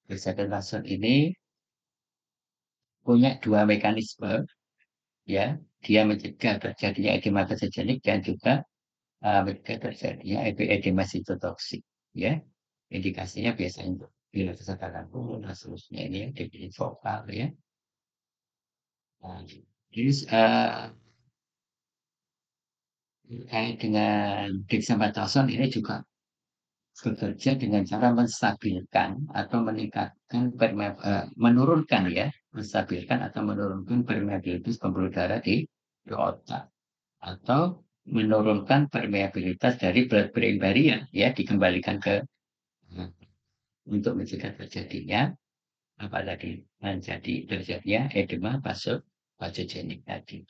Dexamethasone ini punya dua mekanisme ya. Dia mencegah terjadinya edema vasogenik dan juga mencegah terjadinya edema sitotoksik ya. Indikasinya biasanya untuk bila kesadaran turun dan seterusnya ini ya, defisit vokal ya. Nah, jadi terkait dengan dexamethasone ini juga bekerja dengan cara menstabilkan atau meningkatkan menurunkan ya, menstabilkan atau menurunkan permeabilitas pembuluh darah di otak atau menurunkan permeabilitas dari blood-brain barrier ya, dikembalikan ke untuk mencegah terjadinya apa tadi terjadinya edema vasogenik tadi.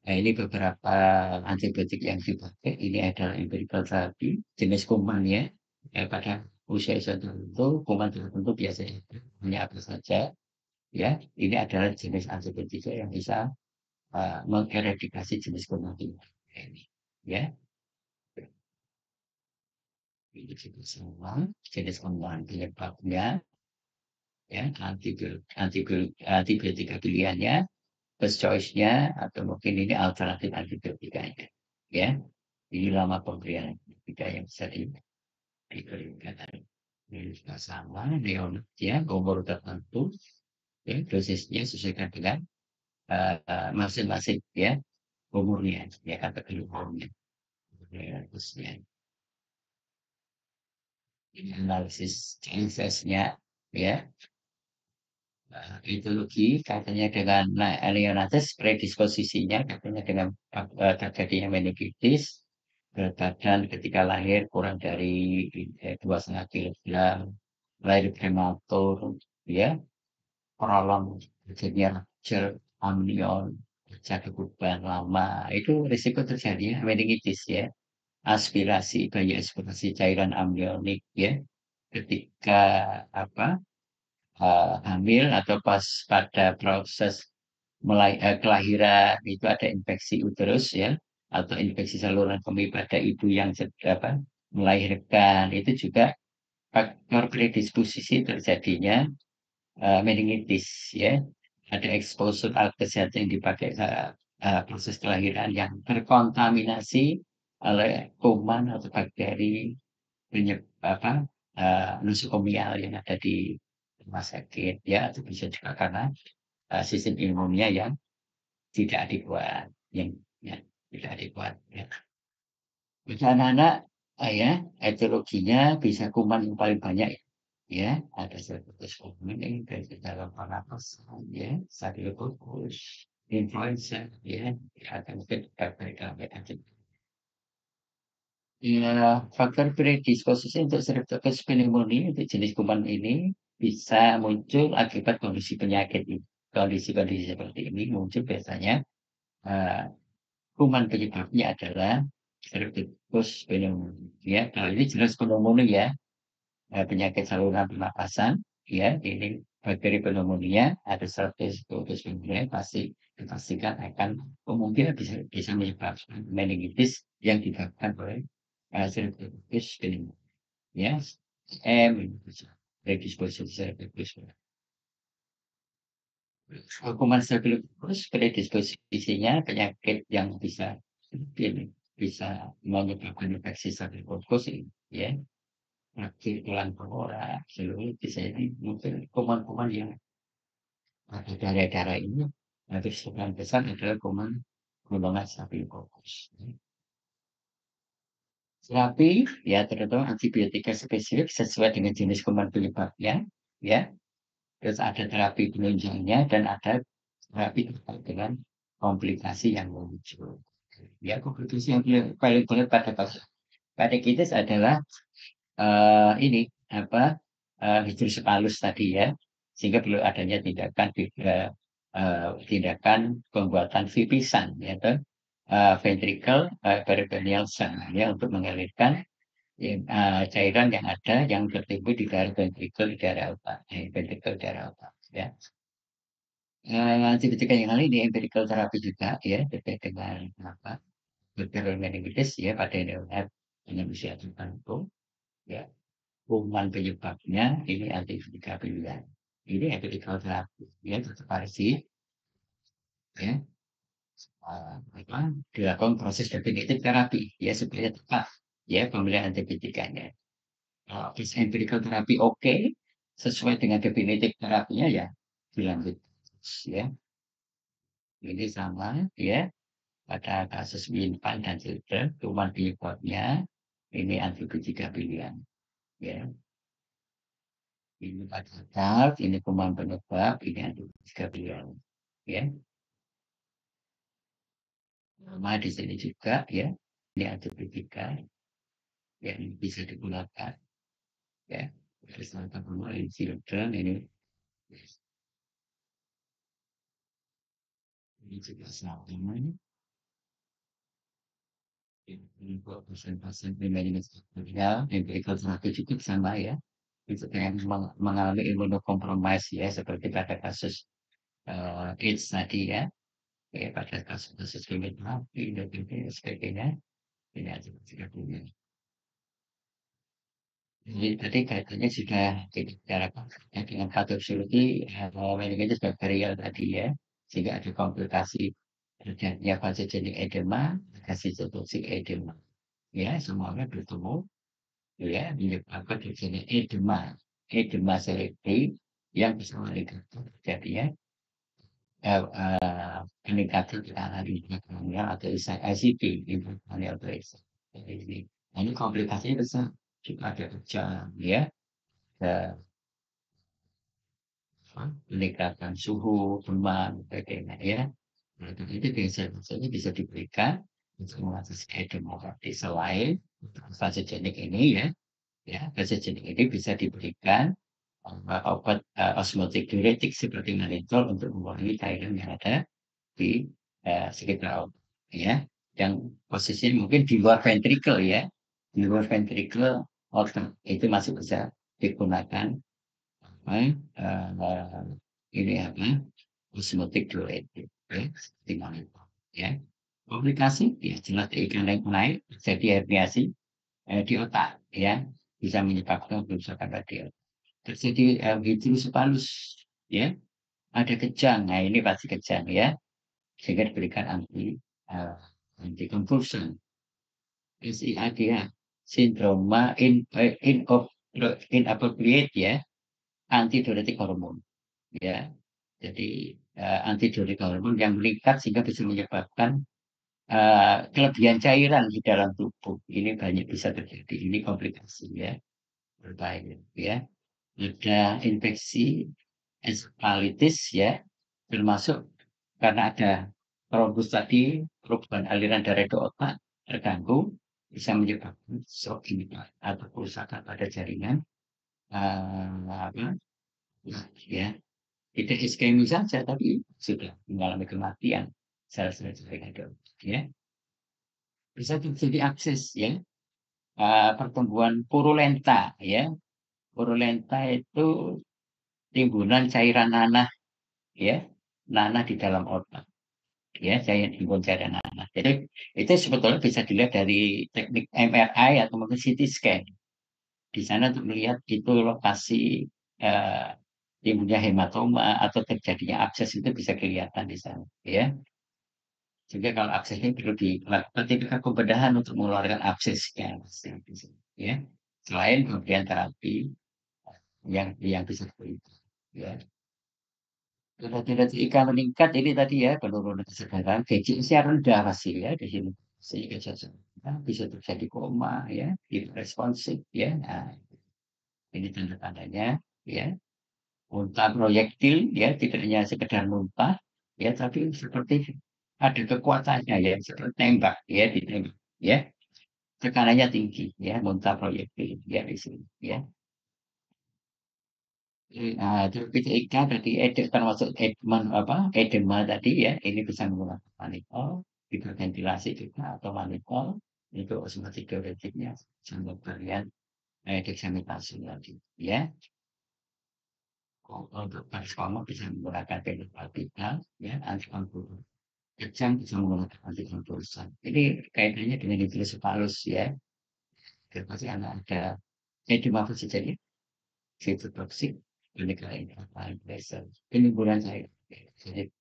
Nah, ini beberapa antibiotik yang dipakai. Ini adalah empirical therapy jenis kuman ya. Pada usia tertentu, kuman tertentu biasanya hanya apa saja. Ya, ini adalah jenis antibiotik yang bisa mengeradikasi jenis kuman ini. Ya, ini semua jenis kuman penyebabnya. Ya, antibiotika pilihannya, first choice-nya, atau mungkin ini alternatif antibiotikanya. Ya, ini lama pemberian antibiotika yang bisa diberikan. Ini juga sama, neonat ya, umur tertentu, ya, dosisnya sesuaikan dengan masing-masing ya, umurnya, ya, kategori umurnya. Dosisnya. Ini analisis CSS-nya, ya. Etiologi katanya dengan neonates predisposisinya katanya dengan terjadinya meningitis, berat badan ketika lahir kurang dari 2,5 kilogram, lahir prematur, ya, prolong terjadinya rupture amnion, jadi beban lama, itu risiko terjadinya meningitis ya, aspirasi bayi aspirasi cairan amnionik ya, ketika hamil atau pas pada proses kelahiran itu ada infeksi uterus ya, atau infeksi saluran kemih pada ibu yang melahirkan, itu juga faktor predisposisi terjadinya meningitis ya. Ada exposure alat kesehatan yang dipakai saat proses kelahiran yang terkontaminasi oleh kuman atau bakteri nosokomial yang ada di rumah sakit ya, atau bisa juga karena sistem imunnya yang tidak adekuat, ya, tidak adekuat ya. Bagi anak-anak ya, etiologinya bisa kuman yang paling banyak ya, ada Staphylococcus aureus dari dalam pernapasan ya, Staphylococcus influenza ya, ada mungkin bakteri dalam ya. Faktor predisposisi untuk Streptococcus pneumoniae untuk jenis kuman ini bisa muncul akibat kondisi penyakit ini. Kondisi-kondisi seperti ini muncul biasanya kuman penyebabnya adalah Streptococcus pneumoniae. Ya, kalau ini jelas pneumonia ya, penyakit saluran pernapasan. Ya, ini bakteri pneumonia, ada Streptococcus pneumoniae pasti dipastikan akan kemungkinan bisa menyebabkan meningitis yang disebabkan oleh Streptococcus pneumoniae. Ya, predisposisi Streptococcus. Kuman Staphylococcus predisposisinya penyakit yang bisa menyebabkan infeksi Staphylococcus ya, penyakit tulang pengorak, seluruh bisa ini mungkin kuman-kuman yang ada darah-darah ini hampir sebagian besar adalah kuman golongan Staphylococcus. Terapi ya terutama antibiotika spesifik sesuai dengan jenis kuman penyebabnya ya. Terus ada terapi penunjangnya dan ada terapi terkait dengan komplikasi yang muncul. Ya, komplikasi yang paling berat pada kita adalah ini hidrosepalus tadi ya, sehingga perlu adanya tindakan pembuatan vipisan yaitu ventricle peritoneal shunt ya, untuk mengalirkan cairan yang ada yang tertimbun di daerah ventrikel di daerah otak, ventrikel di daerah otak, ya. Tipe-tipe yang kali ini empirical terapi juga, ya, terkait dengan apa? Bakteri meningitis, ya, pada neonat dengan usia tertentu, ya. Kuman penyebabnya ini antibiotika pilihan. Ini empirical terapi, ya, tetap harus ya, apa, dilakukan proses definitif terapi, ya, supaya tepat, ya, pemilihan antibiotikanya. Kalau empirical terapi oke, sesuai dengan definitif terapinya, ya, dilanjut, ya. Ini sama, ya, pada kasus infan dan children, kuman penyebabnya ini antibiotika pilihan, ya. Ini pada adult, ini kuman penyebab, ini antibiotika pilihan, ya. Sama di sini juga, ya, ini antibiotika yang bisa digunakan, ya. Misalkan ini children, ini juga sama. Untuk pasien-pasien empirical terapi juga sama, ya. Itu yang mengalami imunokompromis, ya, seperti pada kasus AIDS tadi, ya. Ya, pada kasus-kasus kemoterapi dan sebagainya, ini antibiotika pilihan. Jadi tadi kaitannya sudah dibicarakan dengan patofisiologi meningitis bakterial tadi, ya, sehingga ada komplikasi terjadinya vasogenic edema, toxic edema, ya, semuanya bertemu, ya, menyebabkan terjadinya edema selektif yang bisa meningkatkan terjadinya peningkatan tekanan intracranial atau ICP, intracranial pressure. Ini komplikasinya besar, juga ada kejang, ya, peningkatan suhu, demam, sebagainya, ya. Nah, itu biasanya bisa diberikan untuk mengatasi edema. Selain vasogenik ini, ya, vasogenik ini bisa diberikan obat osmotik diuretik seperti mannitol untuk mengurangi cairan yang ada di sekitar otak, ya, yang posisinya mungkin di luar ventrikel, ya, di luar ventrikel otak itu masih bisa digunakan ini apa osmotik diuretik, seperti mannitol, ya. Komplikasi, ya, jelas tekanan naik, jadi herniasi di otak, ya, bisa menyebabkan kerusakan pada otak. Terjadi hidrocephalus, ya, ada kejang, nah ini pasti kejang, ya, sehingga diberikan anticonvulsion. SIAD, ya, sindroma inappropriate, ya, antidiuretik hormon, ya. Jadi antidiuretik hormon yang meningkat sehingga bisa menyebabkan kelebihan cairan di dalam tubuh. Ini banyak bisa terjadi, ini komplikasi, ya, berbahaya, ya. Ada infeksi encephalitis, ya, termasuk karena ada trombus tadi, perubahan aliran darah ke otak terganggu, bisa menyebabkan shock atau kerusakan pada jaringan, ya, tidak iskemi saja, tapi sudah mengalami kematian sel-sel jaringan ke otak, ya. Bisa terjadi akses, ya, pertumbuhan purulenta, ya. Purulenta itu timbunan cairan nanah, ya, nanah di dalam otak, ya, timbul cairan nanah. Jadi itu sebetulnya bisa dilihat dari teknik MRI atau mungkin CT scan. Di sana untuk melihat itu lokasi timbulnya hematoma atau terjadinya abses itu bisa kelihatan di sana, ya. Sehingga kalau absesnya perlu dilakukan tindakan pembedahan untuk mengeluarkan absesnya, ya. Selain pemberian terapi yang bisa diberikan, ya. Tidak ikan meningkat ini tadi, ya, penurunan kesadaran, GCS rendah hasilnya di sini, sehingga bisa terjadi koma, ya, tidak responsif, ya. Nah, ini tanda-tandanya, ya. Muntah proyektil, ya, tidak hanya sekedar muntah, ya, tapi seperti ada kekuatannya, ya, seperti tembak, ya, ditembak, ya. Tekanannya tinggi, ya, muntah proyektil, ya, di sini, ya. PCIK tadi termasuk edema tadi, ya, ini bisa menggunakan mannitol, hiperventilasi juga atau mannitol, Itu osmotik teoretiknya sama varian dexamethason tadi, ya. Untuk garis komma bisa menggunakan pentobarbital, ya, antikonvulsan. Kejang bisa menggunakan antikonvulsan. Ini kaitannya dengan hidrosefalus, ya. Pasti ada edema jadi toksik negara ini apa ini bulan saya jadi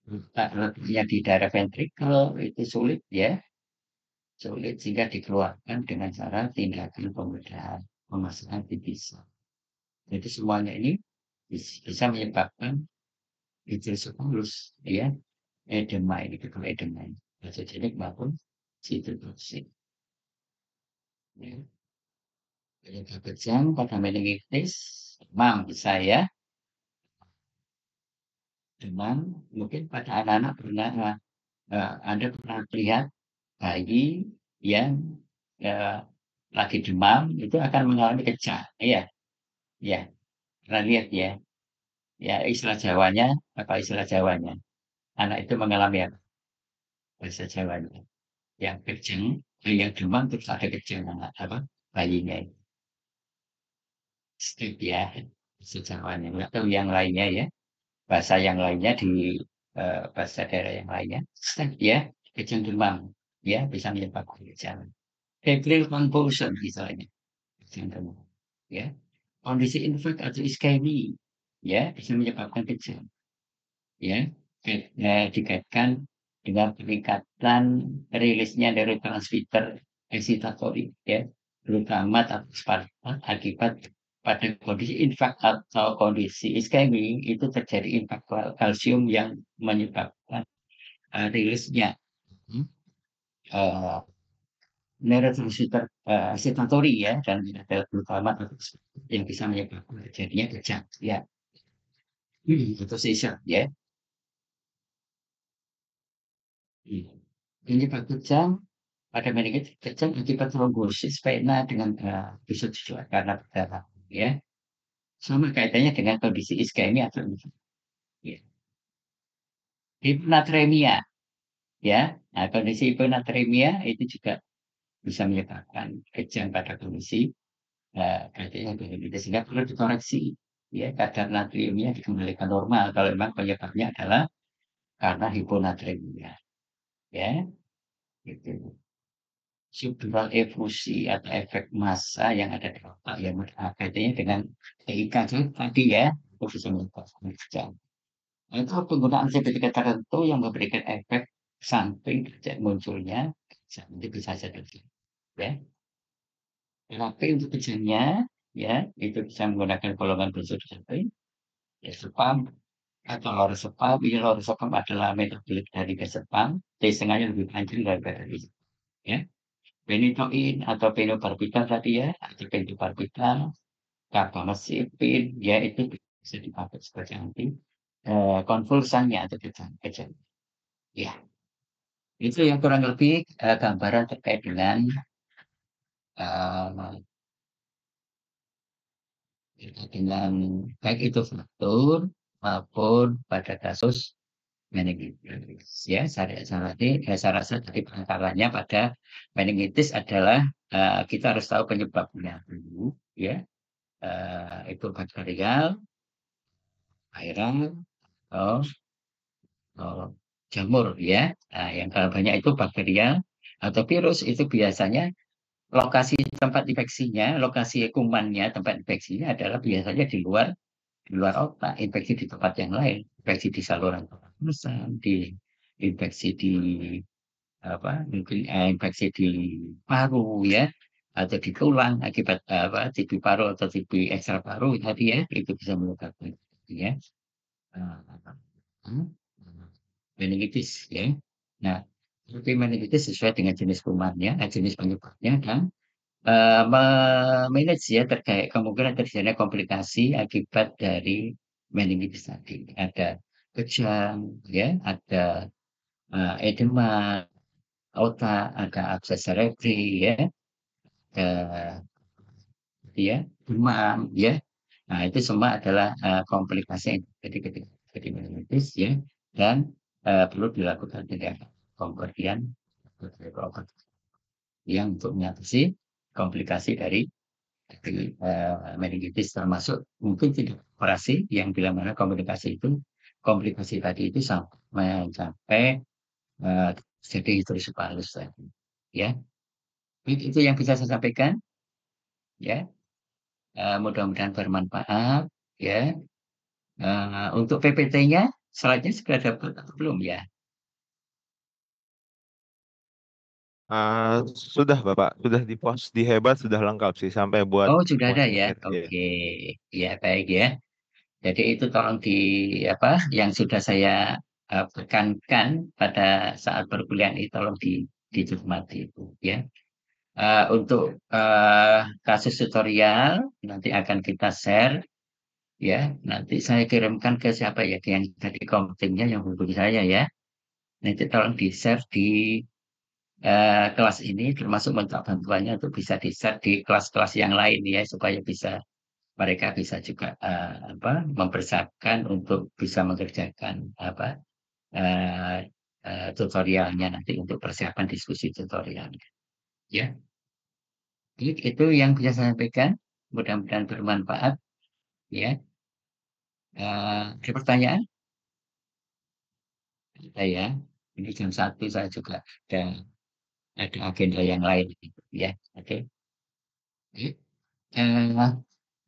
letaknya di daerah ventrikel itu sulit, ya, sulit sehingga dikeluarkan dengan cara tindakan pembedahan pemasangan dipisah. Jadi semuanya ini bisa menyebabkan hidrosefalus, ya, edema ini edema vasogenik maupun sitotoksik, ya. Penyebab kejang pada meningitis demam bisa, ya, demam mungkin pada anak-anak pernah Anda pernah lihat bayi yang lagi demam itu akan mengalami kejang, ya, ya, pernah lihat, ya, ya, istilah Jawanya apa istilah Jawanya? Anak itu mengalami apa? Bahasa Jawanya yang kejang, yang demam terus ada kejang anak apa bayinya itu. Step, ya, bahasa Jawanya. Nggak tahu yang lainnya, ya, bahasa yang lainnya di bahasa daerah yang lainnya. Step, ya, kejang demam, ya, bisa menyebabkan kejang. Febrile convulsion misalnya, kejang demam, ya. Kondisi infek atau iskemi, ya, bisa menyebabkan kejang, ya, dikaitkan dengan peningkatan rilisnya neurotransmitter excitatory, ya, terutama akibat pada kondisi infak atau kondisi iskemi itu terjadi infak kalsium yang menyebabkan rilisnya neurotransmitter excitatory, ya, dan terutama yang bisa menyebabkan terjadinya kejang, ya. Itu seizure, ya. Penyebab kejang pada meningitis kejang akibat trombosis vena dengan bisa juga karena berdarah, ya. Sama kaitannya dengan kondisi iskemi atau infeksi, ya. Hiponatremia, ya. Nah, kondisi hiponatremia itu juga bisa menyebabkan kejang pada kondisi kaitannya dengan meningitis sehingga perlu dikoreksi, ya, kadar natriumnya dikembalikan normal kalau memang penyebabnya adalah karena hiponatremia, ya, gitu. Subdural efusi atau efek massa yang ada di otak yang kaitannya dengan TIK tadi, ya, itu bisa menyebabkan kejang. Itu penggunaan antibiotika tertentu yang memberikan efek samping munculnya kejang itu bisa saja, ya. Terapi untuk kejangnya, ya, itu bisa menggunakan golongan benzodiazepin, ya, sepam atau lorazepam. Ini lorazepam adalah metabolit dari diazepam, T-nya lebih panjang daripada itu, ya. Phenytoin atau phenobarbital tadi, ya, atau pentobarbital, carbamazepin, ya, itu bisa dipakai sebagai anti konvulsannya atau kejang, ya. Itu yang kurang lebih gambaran terkait dengan baik itu faktor maupun pada kasus meningitis, ya. Saya rasa tadi penekatannya pada meningitis adalah kita harus tahu penyebabnya dulu, ya. Itu bakterial, viral, atau jamur, ya. Nah, yang kalau banyak itu bakterial atau virus itu biasanya lokasi tempat infeksinya, lokasi kumannya, tempat infeksinya adalah biasanya di luar otak, infeksi di tempat yang lain, infeksi di saluran pernafasan, infeksi di mungkin infeksi di paru, ya, atau di tulang akibat TB paru atau TB ekstra paru tadi, ya, itu bisa menyebabkan, ya, meningitis, ya. Nah, tapi meningitis sesuai dengan jenis kumannya, jenis penyebabnya, dan memanage, ya, terkait kemungkinan terjadinya komplikasi akibat dari meningitis tadi. Ada kejang, ya, ada edema otak, ada abses cerebri, ya, ada, ya, demam, ya. Nah, itu semua adalah komplikasi yang terjadi ketika meningitis, ya, dan perlu dilakukan tindakan. pemberian obat yang untuk mengatasi komplikasi dari meningitis, termasuk mungkin tidak operasi, yang bila mana komplikasi tadi itu sampai jadi hidrosefalus tadi, ya. Itu yang bisa saya sampaikan, ya. Mudah-mudahan bermanfaat, ya. Untuk PPT-nya, slide-nya sudah dapat atau belum ya? Sudah Bapak, sudah di-post di Hebat, sudah lengkap sih sampai buat Oh, sudah ada ya? kuesioner, ya. Oke, ya baik ya. Jadi itu tolong yang sudah saya tekankan pada saat perkuliahan ini tolong dicermati itu ya. Untuk kasus tutorial nanti akan kita share ya. Nanti saya kirimkan ke siapa ya, yang tadi komtingnya yang hubungi saya ya. Nanti tolong di-share di kelas ini, termasuk minta bantuannya untuk bisa di-share di kelas-kelas yang lain ya, supaya mereka bisa juga mempersiapkan untuk bisa mengerjakan tutorialnya nanti untuk persiapan diskusi tutorial. Ya, itu yang bisa saya sampaikan. Mudah-mudahan bermanfaat. Ya, ada pertanyaan? Saya ini jam 1 saya juga ada agenda yang lain. Ya, oke.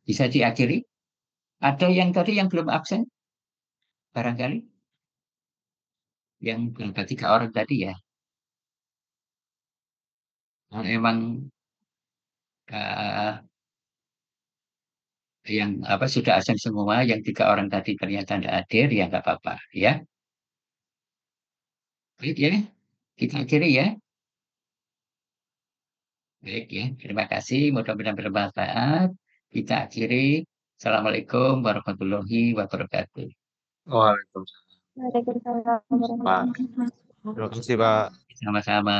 Bisa diakhiri? Ada yang tadi yang belum absen? Barangkali? Yang berangkat 3 orang tadi ya? Kalau memang yang sudah absen semua, yang 3 orang tadi ternyata tidak hadir, ya nggak apa-apa ya. Baik ya, kita akhiri ya. Baik ya, terima kasih. Mudah-mudahan bermanfaat. Kita akhiri. Assalamualaikum warahmatullahi wabarakatuh. Waalaikumsalam. Waalaikumsalam Pak. warahmatullahi wabarakatuh. Terima kasih Pak. Sama-sama.